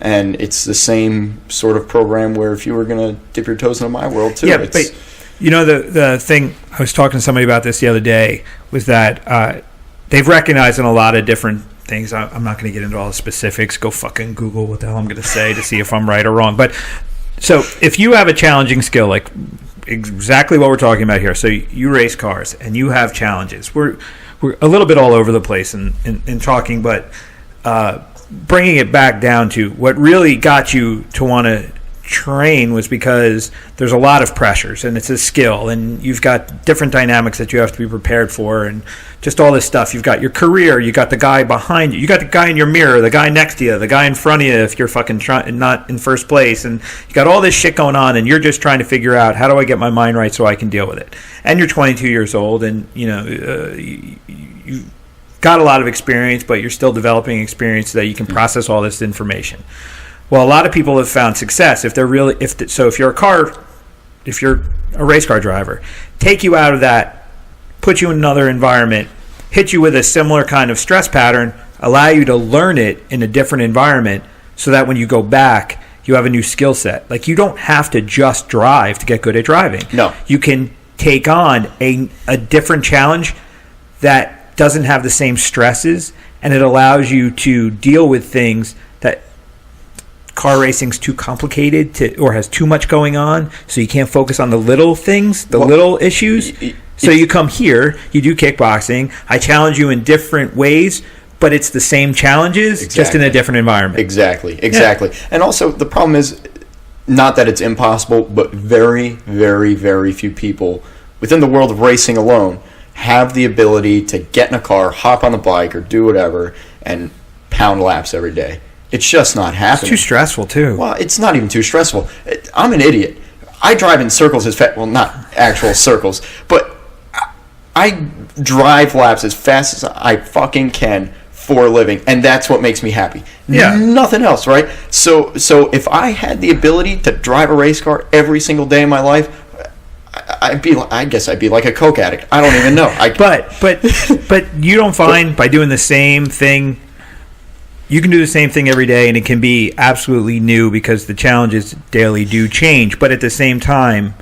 and it's the same sort of program where if you were going to dip your toes into my world too.
Yeah, but the thing, I was talking to somebody about this the other day, was that they've recognized in a lot of different things. I'm not going to get into all the specifics. Go fucking Google what the hell I'm going to say to see if I'm right or wrong. But so if you have a challenging skill, like exactly what we're talking about here, so you race cars and you have challenges. We're a little bit all over the place in talking, but bringing it back down to what really got you to want to train was because there's a lot of pressures and it's a skill and you've got different dynamics that you have to be prepared for and just all this stuff. You've got your career, you got the guy behind you, you got the guy in your mirror, the guy next to you, the guy in front of you if you're fucking not in first place, and you got all this shit going on and you're just trying to figure out how do I get my mind right so I can deal with it. And you're 22 years old and you got a lot of experience, but you're still developing experience so that you can process all this information. Well, a lot of people have found success if you're a race car driver, take you out of that, put you in another environment, hit you with a similar kind of stress pattern, allow you to learn it in a different environment so that when you go back, you have a new skill set. Like, you don't have to just drive to get good at driving.
No.
You can take on a different challenge that doesn't have the same stresses, and it allows you to deal with things that car racing's too complicated or has too much going on, so you can't focus on the little things, little issues. So you come here, you do kickboxing, I challenge you in different ways, but it's the same challenges, just in a different environment.
Exactly. Yeah. And also, the problem is, not that it's impossible, but very, very, very few people within the world of racing alone have the ability to get in a car, hop on the bike, or do whatever, and pound laps every day. It's just not happening.
It's too stressful, too.
Well, it's not even too stressful. I'm an idiot. I drive in circles as fast, well, not actual circles, but I drive laps as fast as I fucking can for a living, and that's what makes me happy.
Yeah.
Nothing else, right? So if I had the ability to drive a race car every single day of my life, I guess I'd be like a coke addict. I don't even know.
But you don't find by doing the same thing, you can do the same thing every day and it can be absolutely new because the challenges daily do change. But at the same time,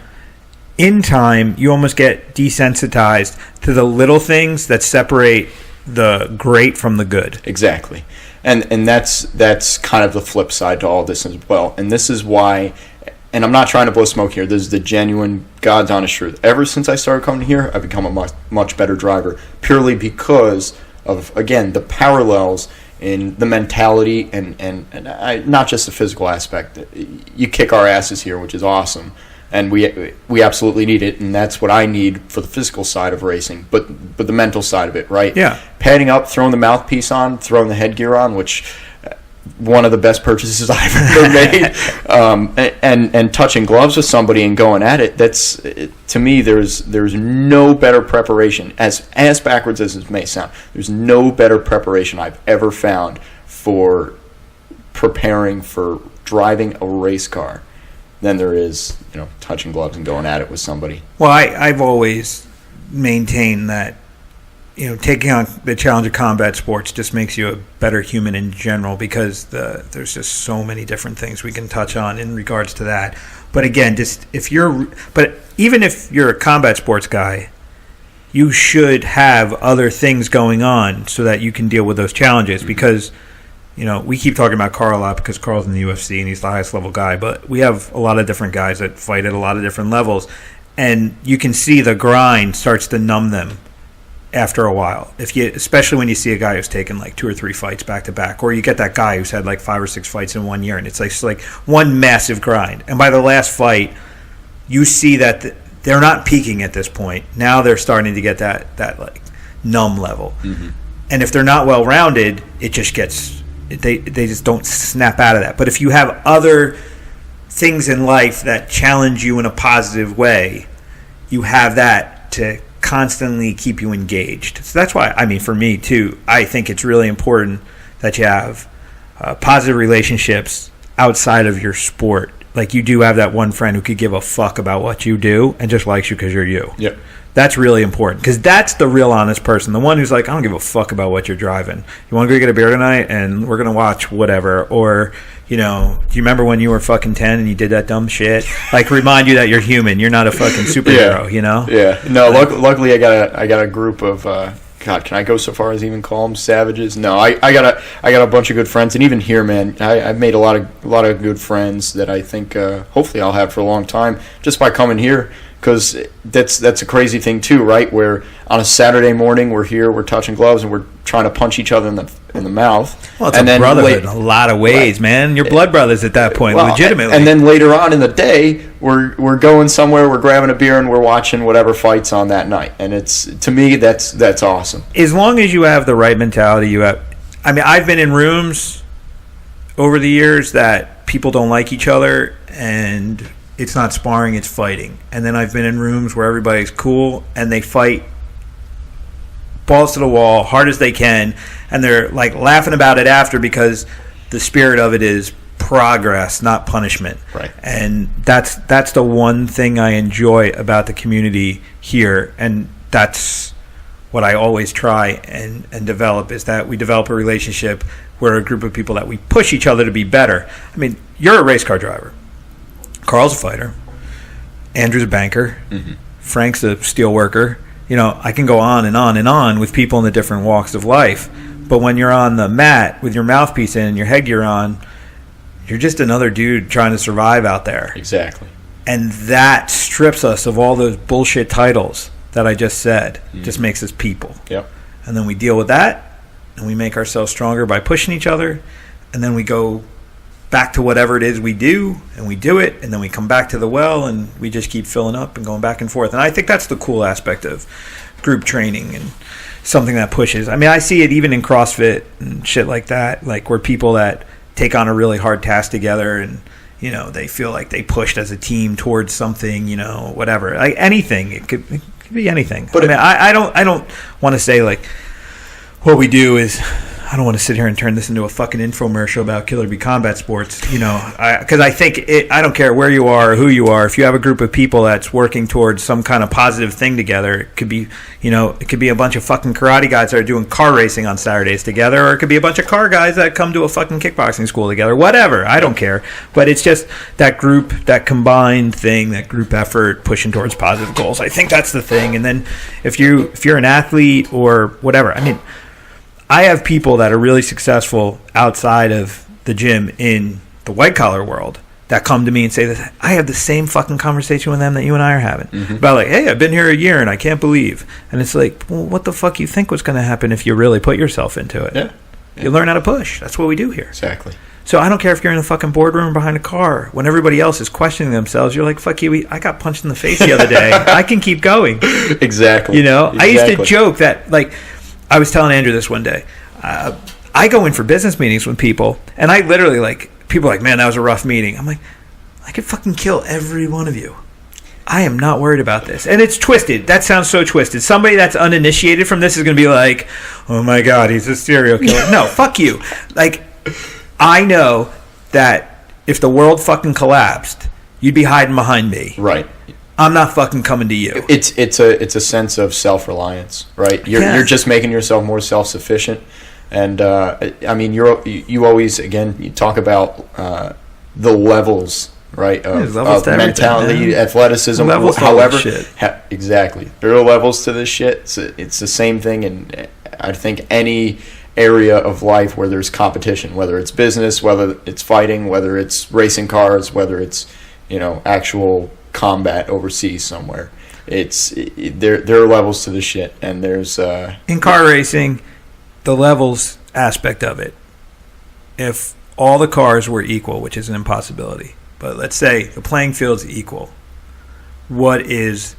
in time, you almost get desensitized to the little things that separate the great from the good.
Exactly. And that's kind of the flip side to all this as well. And this is why, and I'm not trying to blow smoke here, this is the genuine, God's honest truth. Ever since I started coming here, I've become a much, much better driver, purely because of, again, the parallels in the mentality and not just the physical aspect. You kick our asses here, which is awesome, and we absolutely need it, and that's what I need for the physical side of racing, but the mental side of it, right?
Yeah.
Padding up, throwing the mouthpiece on, throwing the headgear on, which one of the best purchases I've ever made, and touching gloves with somebody and going at it. That's, to me, there's no better preparation, as backwards as it may sound. There's no better preparation I've ever found for preparing for driving a race car than there is, touching gloves and going at it with somebody.
Well, I've always maintained that taking on the challenge of combat sports just makes you a better human in general because there's just so many different things we can touch on in regards to that. But again, even if you're a combat sports guy, you should have other things going on so that you can deal with those challenges because, we keep talking about Carl a lot because Carl's in the UFC and he's the highest level guy, but we have a lot of different guys that fight at a lot of different levels, and you can see the grind starts to numb them after a while, especially when you see a guy who's taken like 2 or 3 fights back to back, or you get that guy who's had like 5 or 6 fights in 1 year, and it's like one massive grind. And by the last fight, you see that they're not peaking at this point. Now they're starting to get that like numb level. Mm-hmm. And if they're not well rounded, it just gets they just don't snap out of that. But if you have other things in life that challenge you in a positive way, you have that to constantly keep you engaged. So that's why, I mean, for me too, I think it's really important that you have positive relationships outside of your sport. Like, you do have that one friend who could give a fuck about what you do and just likes you because you're you.
Yep.
That's really important, because that's the real honest person. The one who's like, I don't give a fuck about what you're driving. You want to go get a beer tonight and we're going to watch whatever. Or, you know, do you remember when you were fucking 10 and you did that dumb shit? Like, remind you that you're human. You're not a fucking superhero, you know?
Yeah. No, luckily I got a group of God, can I go so far as even call them savages? No, I got a bunch of good friends, and even here, man, I've made a lot of good friends that I think hopefully I'll have for a long time just by coming here. Because that's a crazy thing too, right? Where on a Saturday morning we're here, we're touching gloves, and we're trying to punch each other in the mouth.
Well, it's a brotherhood in a lot of ways, right, man. You're blood brothers at that point, legitimately.
And then later on in the day, we're going somewhere, we're grabbing a beer, and we're watching whatever fights on that night. And it's, to me, that's awesome.
As long as you have the right mentality, you have. I mean, I've been in rooms over the years that people don't like each other, and it's not sparring, it's fighting. And then I've been in rooms where everybody's cool and they fight balls to the wall, hard as they can, and they're like laughing about it after, because the spirit of it is progress, not punishment.
Right.
And that's the one thing I enjoy about the community here, and that's what I always try and develop, is that we develop a relationship. We're a group of people that we push each other to be better. I mean, you're a race car driver. Carl's a fighter. Andrew's a banker. Mm-hmm. Frank's a steel worker. You know, I can go on and on and on with people in the different walks of life. But when you're on the mat with your mouthpiece in and your headgear on, you're just another dude trying to survive out there.
Exactly.
And that strips us of all those bullshit titles that I just said. Mm-hmm. Just makes us people.
Yep.
And then we deal with that, and we make ourselves stronger by pushing each other, and then we go back to whatever it is we do, and we do it, and then we come back to the well, and we just keep filling up and going back and forth. And I think that's the cool aspect of group training and something that pushes. I mean, I see it even in CrossFit and shit like that, like where people that take on a really hard task together, and you know, they feel like they pushed as a team towards something, you know, whatever, like anything. It could be anything. But I don't want to say like what we do is. I don't want to sit here and turn this into a fucking infomercial about Killer Bee Combat Sports, you know, because I think I don't care where you are or who you are. If you have a group of people that's working towards some kind of positive thing together, it could be, you know, it could be a bunch of fucking karate guys that are doing car racing on Saturdays together, or it could be a bunch of car guys that come to a fucking kickboxing school together, whatever. I don't care. But it's just that group, that combined thing, that group effort pushing towards positive goals. I think that's the thing. And then if you're an athlete or whatever, I mean, I have people that are really successful outside of the gym in the white-collar world that come to me and say this. I have the same fucking conversation with them that you and I are having. Mm-hmm. About like, hey, I've been here a year and I can't believe. And it's like, well, what the fuck you think was going to happen if you really put yourself into it?
Yeah.
You learn how to push. That's what we do here.
Exactly.
So I don't care if you're in the fucking boardroom or behind a car. When everybody else is questioning themselves, you're like, fuck you, I got punched in the face the other day. I can keep going.
Exactly.
You know?
Exactly.
I used to joke that, like, I was telling Andrew this one day. I go in for business meetings with people, and I literally, like, people are like, man, that was a rough meeting. I'm like, I could fucking kill every one of you. I am not worried about this. And it's twisted. That sounds so twisted. Somebody that's uninitiated from this is going to be like, oh my God, he's a serial killer. No, fuck you. Like, I know that if the world fucking collapsed, you'd be hiding behind me.
Right.
I'm not fucking coming to you.
It's a sense of self-reliance, right? You're just making yourself more self-sufficient. And I mean, you always, again, you talk about the levels, right, of mentality, athleticism, however. Exactly. There are levels to this shit. It's the same thing in, I think, any area of life where there's competition, whether it's business, whether it's fighting, whether it's racing cars, whether it's, you know, actual combat overseas somewhere. There are levels to this shit, and there's
in car racing, the levels aspect of it. If all the cars were equal, which is an impossibility, but let's say the playing field's equal, what is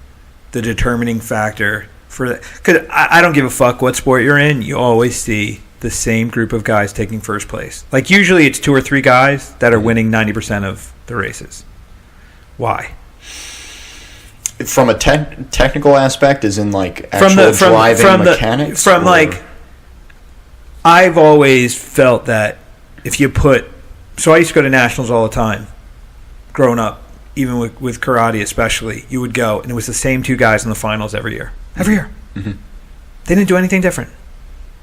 the determining factor for that? Because I don't give a fuck what sport you're in. You always see the same group of guys taking first place. Like usually it's 2 or 3 guys that are winning 90% of the races. Why?
From a technical aspect, as in like actual driving mechanics?
I've always felt that if you put... So I used to go to nationals all the time, growing up, even with karate especially. You would go, and it was the same 2 guys in the finals every year. Every year.
Mm-hmm.
They didn't do anything different.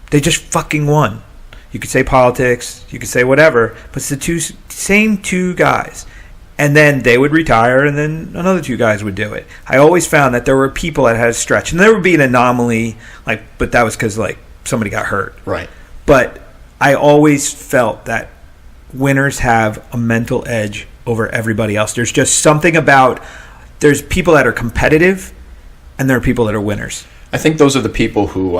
They just fucking won. You could say politics, you could say whatever, but it's the same 2 guys. And then they would retire, and then another 2 guys would do it. I always found that there were people that had a stretch, and there would be an anomaly, but that was because somebody got hurt.
Right.
But I always felt that winners have a mental edge over everybody else. There's just something about, there's people that are competitive, and there are people that are winners.
I think those are the people who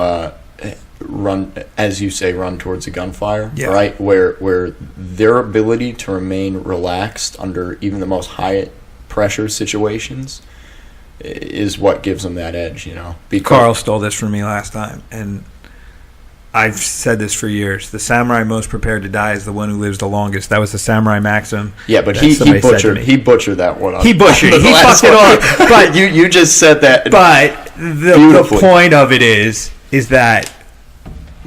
run, as you say, run towards a gunfire, right? Where their ability to remain relaxed under even the most high pressure situations is what gives them that edge, Because
Carl stole this from me last time, and I've said this for years. The samurai most prepared to die is the one who lives the longest. That was the samurai maxim.
Yeah, but he butchered that one up.
He butchered. He fucked it up. But
you just said that.
But the point of it is that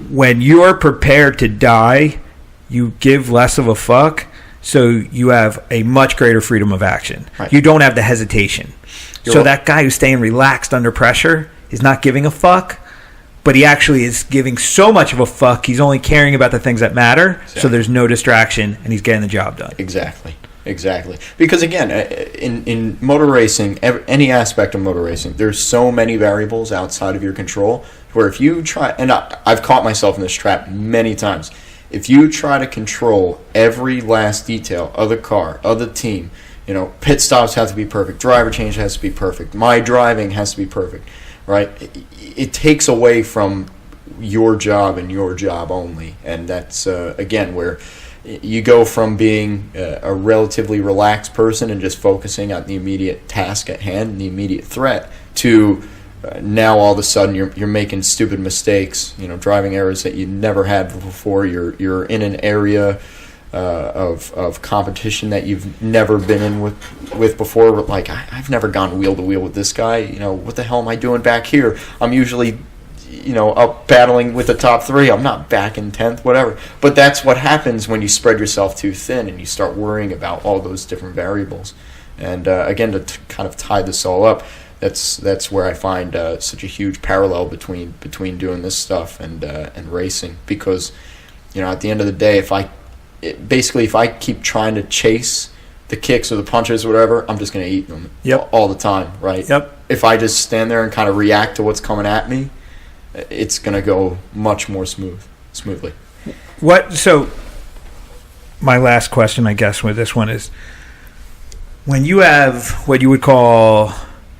when you're prepared to die, you give less of a fuck, so you have a much greater freedom of action.
Right.
You don't have the hesitation. That guy who's staying relaxed under pressure is not giving a fuck, but he actually is giving so much of a fuck, he's only caring about the things that matter, exactly. So there's no distraction, and he's getting the job done.
Exactly. Because, again, in motor racing, any aspect of motor racing, there's so many variables outside of your control, where if you try, and I've caught myself in this trap many times, if you try to control every last detail of the car, of the team, pit stops have to be perfect, driver change has to be perfect, my driving has to be perfect, right? It takes away from your job and your job only. And that's, again, where you go from being a relatively relaxed person and just focusing on the immediate task at hand and the immediate threat to now all of a sudden you're making stupid mistakes, driving errors that you never had before. You're in an area of competition that you've never been in with before. Like, I've never gone wheel to wheel with this guy. What the hell am I doing back here? I'm usually, up battling with the top 3. I'm not back in 10th, whatever. But that's what happens when you spread yourself too thin and you start worrying about all those different variables. And again, to kind of tie this all up, that's where I find such a huge parallel between doing this stuff and racing. Because, at the end of the day, if I keep trying to chase the kicks or the punches or whatever, I'm just going to eat them all the time, right?
Yep.
If I just stand there and kind of react to what's coming at me, it's going to go much more smoothly.
So my last question, I guess, with this one is, when you have what you would call,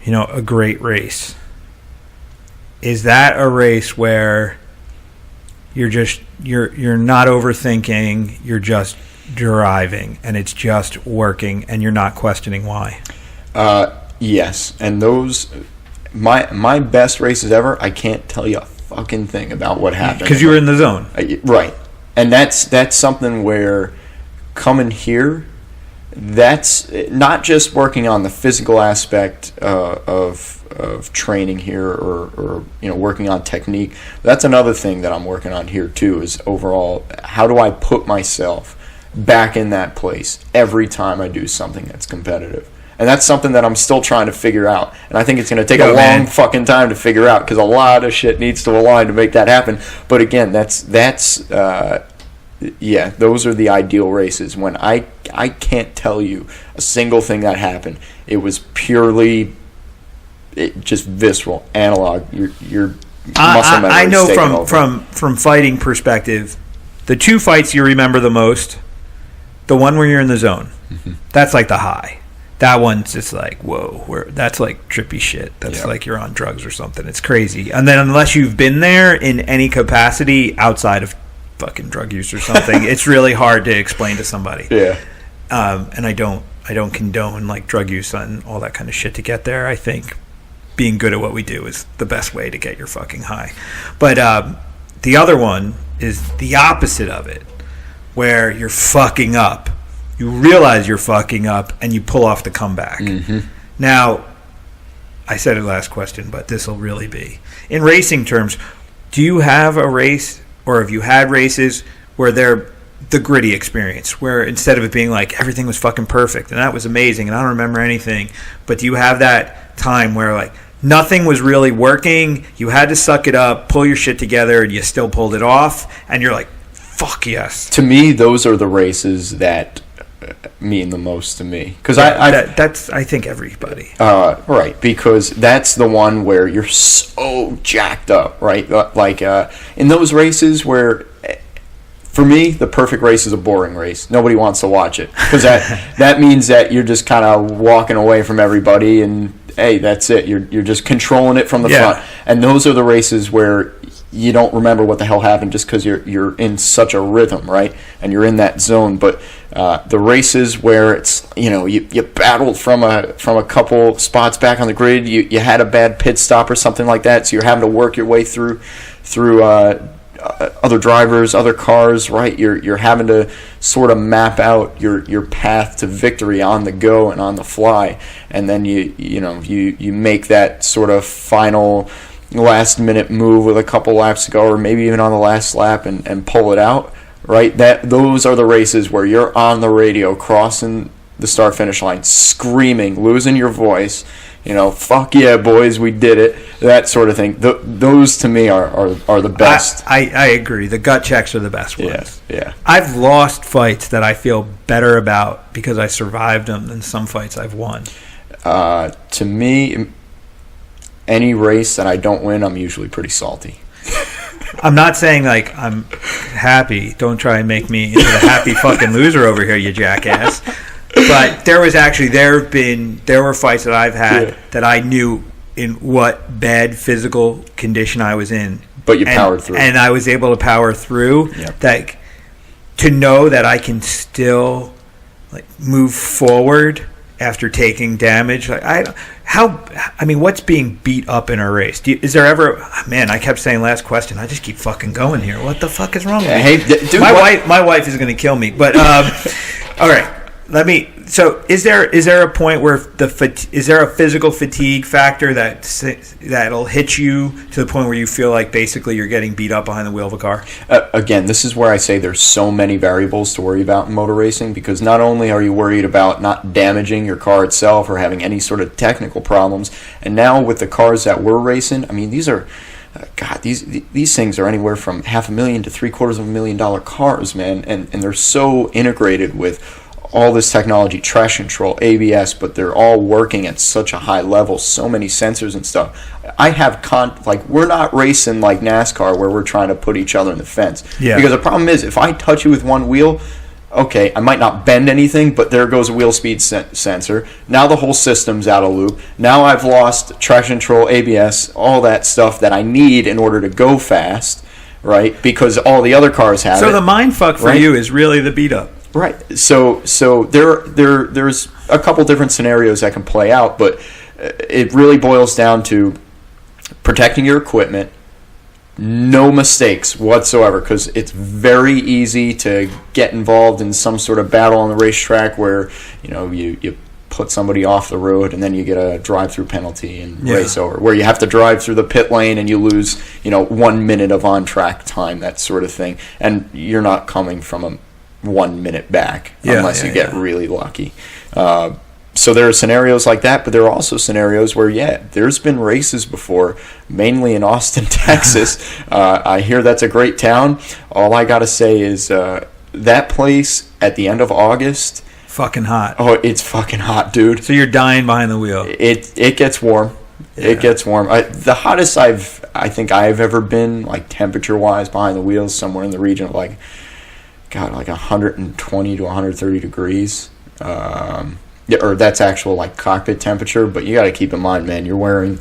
a great race, is that a race where you're not overthinking, you're just driving, and it's just working, and you're not questioning why?
Yes, and those my best races ever, I can't tell you a fucking thing about what happened
because you were in the zone,
right? And that's something where coming here, that's not just working on the physical aspect of training here or working on technique. That's another thing that I'm working on here too, is overall, how do I put myself back in that place every time I do something that's competitive? And that's something that I'm still trying to figure out. And I think it's going to take a long fucking time to figure out, because a lot of shit needs to align to make that happen. But again, that's those are the ideal races, when I can't tell you a single thing that happened. It was purely just visceral, analog. Your muscle memory.
I know from fighting perspective, the 2 fights you remember the most, the one where you're in the zone, that's like the high. That one's just like, whoa, that's like trippy shit. That's like you're on drugs or something. It's crazy. And then unless you've been there in any capacity outside of fucking drug use or something, it's really hard to explain to somebody.
Yeah.
And I don't condone like drug use and all that kind of shit to get there. I think being good at what we do is the best way to get your fucking high. But the other one is the opposite of it, where you're fucking up. You realize you're fucking up, and you pull off the comeback.
Mm-hmm.
Now, I said it last question, but this will really be. In racing terms, do you have a race, or have you had races where they're the gritty experience, where instead of it being like everything was fucking perfect, and that was amazing, and I don't remember anything, but do you have that time where like nothing was really working, you had to suck it up, pull your shit together, and you still pulled it off, and you're like, fuck yes.
To me, those are the races that mean the most to me, because
that's I think everybody
right, because that's the one where you're so jacked up, right? Like in those races where, for me, the perfect race is a boring race. Nobody wants to watch it, because that means that you're just kind of walking away from everybody, and hey, that's it. You're just controlling it from the front. And those are the races where you don't remember what the hell happened, just because you're in such a rhythm, right? And you're in that zone. But the races where it's, you battled from a couple spots back on the grid, you had a bad pit stop or something like that, so you're having to work your way through other drivers, other cars, right? You're having to sort of map out your path to victory on the go and on the fly, and then you make that sort of final last minute move with a couple laps to go, or maybe even on the last lap, and pull it out, right? Those are the races where you're on the radio crossing the start finish line, screaming, losing your voice, fuck yeah, boys, we did it, that sort of thing. Those to me are the best.
I agree. The gut checks are the best ones.
Yeah.
I've lost fights that I feel better about because I survived them than some fights I've won.
To me, any race that I don't win, I'm usually pretty salty.
I'm not saying like I'm happy. Don't try and make me into the happy fucking loser over here, you jackass. But there were fights that I've had that I knew in what bad physical condition I was in.
But you powered through. And
I was able to power through.
Yep.
That, to know that I can still like move forward after taking damage. What's being beat up in a race? Is there ever? Man, I kept saying last question. I just keep fucking going here. What the fuck is wrong with me?
Hey, dude,
my wife is going to kill me. But all right. So is there a point where is there a physical fatigue factor that'll hit you to the point where you feel like basically you're getting beat up behind the wheel of a car?
Again, this is where I say there's so many variables to worry about in motor racing, because not only are you worried about not damaging your car itself or having any sort of technical problems, and now with the cars that we're racing, I mean, these are these things are anywhere from $500,000 to $750,000 cars, man, and they're so integrated with all this technology, traction control, ABS, but they're all working at such a high level, so many sensors and stuff. I have we're not racing like NASCAR where we're trying to put each other in the fence.
Yeah.
Because the problem is, if I touch you with one wheel, okay, I might not bend anything, but there goes a wheel speed sensor. Now the whole system's out of loop. Now I've lost traction control, ABS, all that stuff that I need in order to go fast, right? Because all the other cars have it.
So the mind fuck for you is really the beat up.
Right. So there's a couple different scenarios that can play out, but it really boils down to protecting your equipment, no mistakes whatsoever, because it's very easy to get involved in some sort of battle on the racetrack where you put somebody off the road and then you get a drive-through penalty and race over, where you have to drive through the pit lane and you lose 1 minute of on-track time, that sort of thing, and you're not coming from a 1 minute back unless you get really lucky. So there are scenarios like that, but there are also scenarios where, there's been races before, mainly in Austin, Texas. I hear that's a great town. All I got to say is that place at the end of August.
Fucking hot.
Oh, it's fucking hot, dude.
So you're dying behind the wheel.
It gets warm. Yeah. It gets warm. The hottest I think I've ever been, like temperature-wise, behind the wheels, somewhere in the region of like 120 to 130 degrees. Or that's actual like cockpit temperature, but you got to keep in mind, man, you're wearing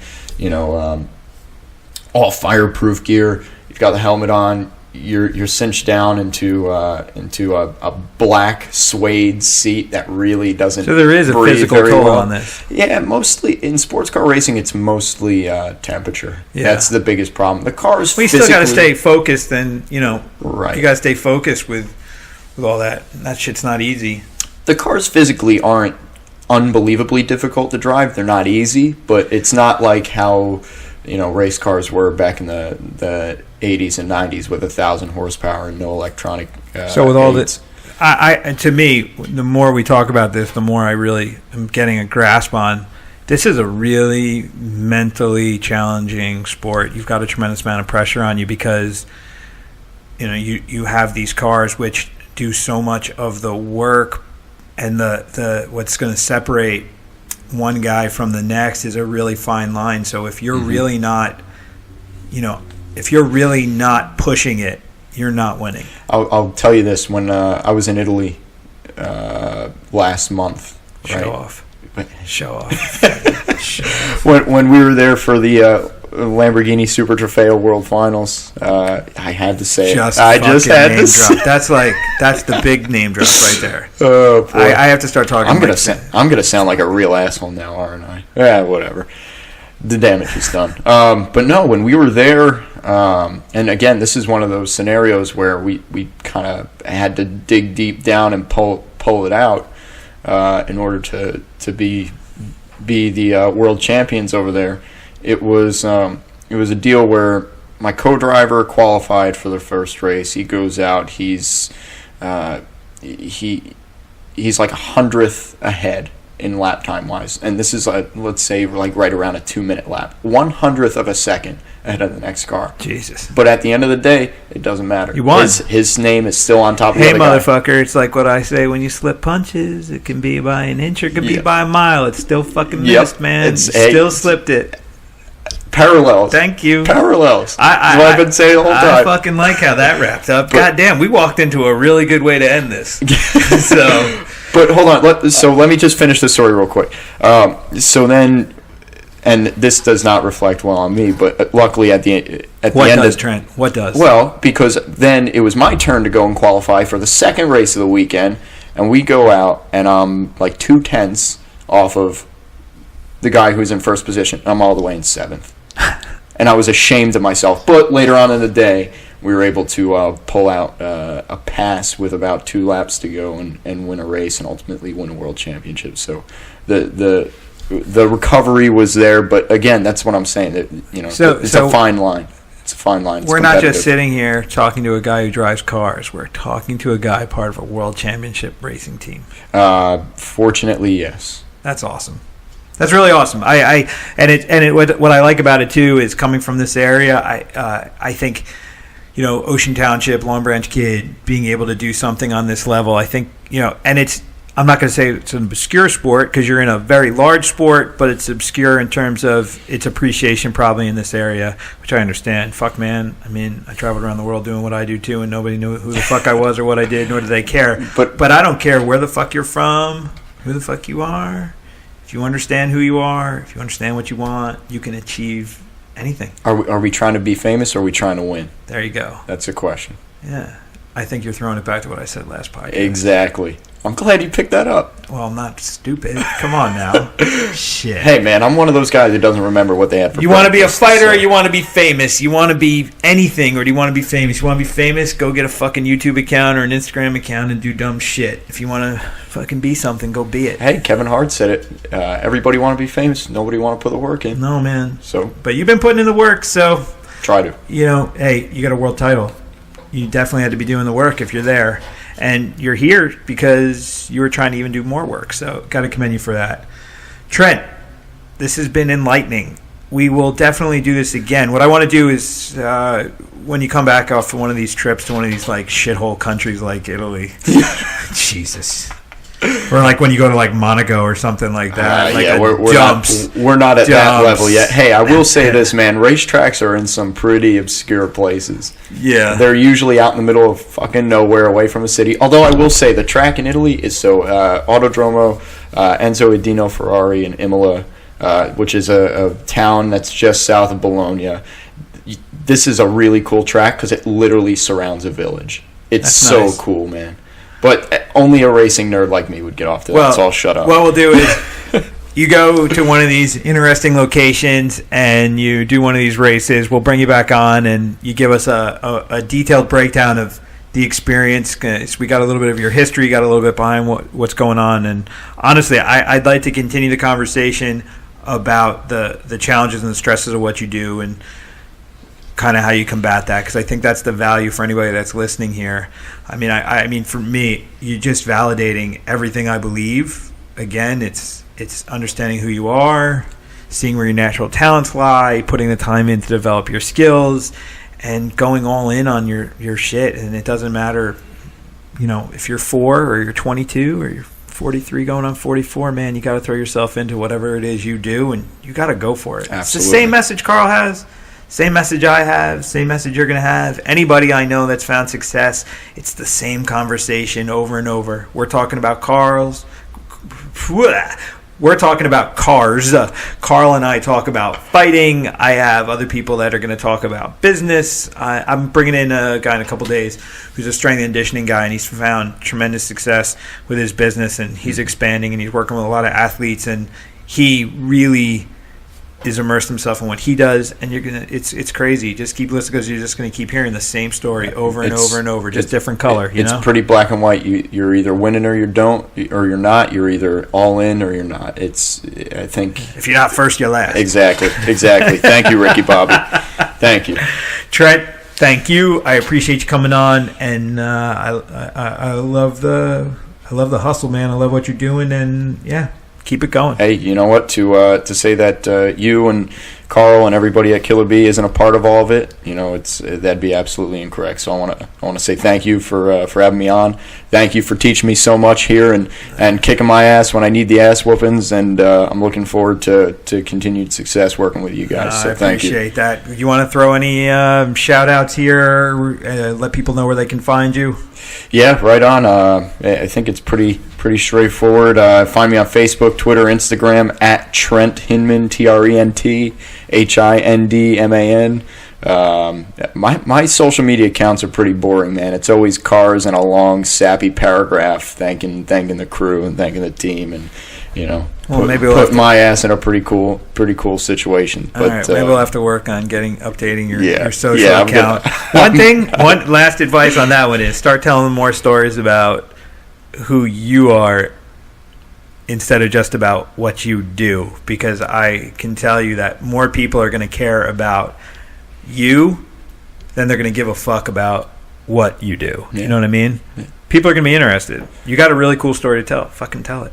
all fireproof gear. You've got the helmet on. you're cinched down into a black suede seat that really doesn't.
So there is a
breathe
physical
very
toll
well.
on this.
Yeah, mostly in sports car racing, it's mostly temperature.
Yeah.
That's the biggest problem. The cars.
We still got to stay focused, and
Right.
you got to stay focused with all that. That shit's not easy.
The cars physically aren't unbelievably difficult to drive. They're not easy, but it's not like how race cars were back in the 80s and 90s with 1,000 horsepower and no electronic.
So with all
aids.
this, to me, the more we talk about this, the more I really am getting a grasp on. This is a really mentally challenging sport. You've got a tremendous amount of pressure on you because you have these cars which do so much of the work, and the what's going to separate one guy from the next is a really fine line. So if you're really not, if you're really not pushing it, you're not winning.
I'll tell you this: when I was in Italy last month,
Show off.
when we were there for the Lamborghini Super Trofeo World Finals, I had to say I just had to say.
That's the big name drop right there.
Oh boy.
I have to start talking.
I'm gonna sound like a real asshole now, aren't I? Yeah, whatever. The damage is done. But no, when we were there, and again, this is one of those scenarios where we kind of had to dig deep down and pull it out in order to be the world champions over there. It was a deal where my co-driver qualified for the first race. He goes out. He's like 100th ahead in lap time wise, and this is let's say like right around a 2-minute lap, 100th of a second ahead of the next car.
Jesus!
But at the end of the day, it doesn't matter.
You won.
His name is still on top of
Hey,
the other guy.
motherfucker! It's like what I say when you slip punches. It can be by an inch or it can be by a mile. It's still fucking missed, man. You still slipped it.
Parallels.
Thank you.
Parallels. I've been saying the whole time.
I fucking like how that wrapped up. God damn, we walked into a really good way to end this.
But hold on. Let me just finish the story real quick. So then, and this does not reflect well on me, but luckily at the end of
Trent? What does?
Well, because then it was my turn to go and qualify for the second race of the weekend, and we go out, and I'm like 2/10 off of the guy who's in first position. I'm all the way in 7th. And I was ashamed of myself. But later on in the day, we were able to pull out a pass with about 2 laps to go and win a race and ultimately win a world championship. So the recovery was there. But again, that's what I'm saying. That, it's a fine line. It's a fine line. It's
we're not just sitting here talking to a guy who drives cars. We're talking to a guy part of a world championship racing team.
Fortunately, yes.
That's awesome. That's really awesome. What I like about it too is coming from this area. I think, Ocean Township, Long Branch kid, being able to do something on this level. I think and I'm not going to say it's an obscure sport because you're in a very large sport, but it's obscure in terms of its appreciation probably in this area, which I understand. Fuck, man. I mean, I traveled around the world doing what I do too, and nobody knew who the fuck I was or what I did, nor did they care. But I don't care where the fuck you're from, who the fuck you are. If you understand who you are, if you understand what you want, you can achieve anything.
Are we trying to be famous or are we trying to win?
There you go.
That's a question.
Yeah. I think you're throwing it back to what I said last podcast.
Exactly. I'm glad you picked that up.
Well, I'm not stupid. Come on now. Shit.
Hey, man, I'm one of those guys that doesn't remember what they had for
You want to be a fighter or you want to be famous? You want to be anything or do you want to be famous? You want to be famous? Go get a fucking YouTube account or an Instagram account and do dumb shit. If you want to fucking be something, go be it.
Hey, Kevin Hart said it. Everybody want to be famous. Nobody want to put the work in.
No, man.
So,
but you've been putting in the work, so...
Try to.
Hey, you got a world title. You definitely had to be doing the work if you're there. And you're here because you were trying to even do more work. So got to commend you for that. Trent, this has been enlightening. We will definitely do this again. What I want to do is when you come back off one of these trips to one of these like shithole countries like Italy. Jesus. Or like when you go to like Monaco or something like that.
We're not at that level yet. Hey, I will say this, man. Racetracks are in some pretty obscure places.
Yeah.
They're usually out in the middle of fucking nowhere away from a city. Although I will say the track in Italy is so... Autodromo Enzo Edino Ferrari in Imola, which is a town that's just south of Bologna. this is a really cool track because it literally surrounds a village. It's
That's
so
nice.
cool, man. But only a racing nerd like me would get off to that, so I'll shut up.
What we'll do is you go to one of these interesting locations and you do one of these races. We'll bring you back on and you give us a detailed breakdown of the experience. 'Cause we got a little bit of your history, got a little bit behind what's going on. And honestly, I'd like to continue the conversation about the challenges and the stresses of what you do and kind of how you combat that, because I think that's the value for anybody that's listening here. I mean, for me, you're just validating everything I believe. Again, it's understanding who you are, seeing where your natural talents lie, putting the time in to develop your skills, and going all in on your shit. And it doesn't matter, if you're 4 or you're 22 or you're 43 going on 44, man, you got to throw yourself into whatever it is you do, and you got to go for it.
Absolutely.
It's the same message Carl has. Same message I have, same message you're going to have. Anybody I know that's found success, it's the same conversation over and over. We're talking about cars. We're talking about cars. Carl and I talk about fighting. I have other people that are going to talk about business. I'm bringing in a guy in a couple days who's a strength and conditioning guy, and he's found tremendous success with his business, and he's expanding, and he's working with a lot of athletes, and he really is immersed himself in what he does, and it's crazy. Just keep listening, because you're just gonna keep hearing the same story over and over and over, just different color.
It's pretty black and white. You're either winning or you don't, or you're not. You're either all in or you're not. I think
if you're not first, you're last.
Exactly. Thank you, Ricky Bobby. Thank you,
Trent. Thank you. I appreciate you coming on, and I love the hustle, man. I love what you're doing, and yeah. Keep it going.
Hey, you know what? To say that you and Carl and everybody at Killer Bee isn't a part of all of it, that'd be absolutely incorrect. So I want to say thank you for having me on. Thank you for teaching me so much here and kicking my ass when I need the ass whoopings. And I'm looking forward to continued success working with you guys. So thank you.
I appreciate that. You want to throw any shout outs here? Let people know where they can find you.
Yeah, right on. I think it's pretty straightforward. Find me on Facebook, Twitter, Instagram at Trent Hindman, TrentHindman. My social media accounts are pretty boring, man. It's always cars and a long, sappy paragraph thanking the crew and thanking the team, and put my ass in a pretty cool situation.
All right, maybe we'll have to work on updating your social account. One last advice on that one is start telling more stories about who you are instead of just about what you do, because I can tell you that more people are going to care about you than they're going to give a fuck about what you do. Yeah. You know what I mean? Yeah. People are going to be interested. You got a really cool story to tell. Fucking tell it.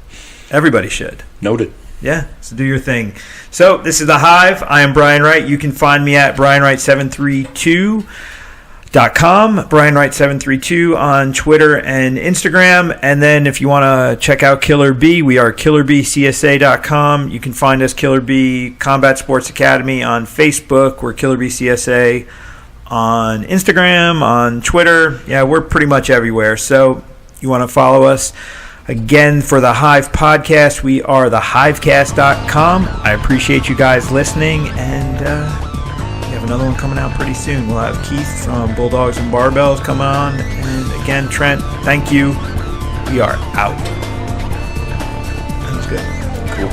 Everybody should.
Noted.
Yeah, so do your thing. So this is The Hive. I am Brian Wright. You can find me at BrianWright732.com. BrianWright732 on Twitter and Instagram. And then if you want to check out Killer Bee, we are KillerBeeCSA.com. You can find us Killer Bee Combat Sports Academy on Facebook. We're Killer Bee CSA on Instagram, on Twitter. Yeah, we're pretty much everywhere. So you want to follow us. Again, for the Hive podcast, we are thehivecast.com. I appreciate you guys listening, and we have another one coming out pretty soon. We'll have Keith from Bulldogs and Barbells come on. And again, Trent, thank you. We are out. That was good.
Cool.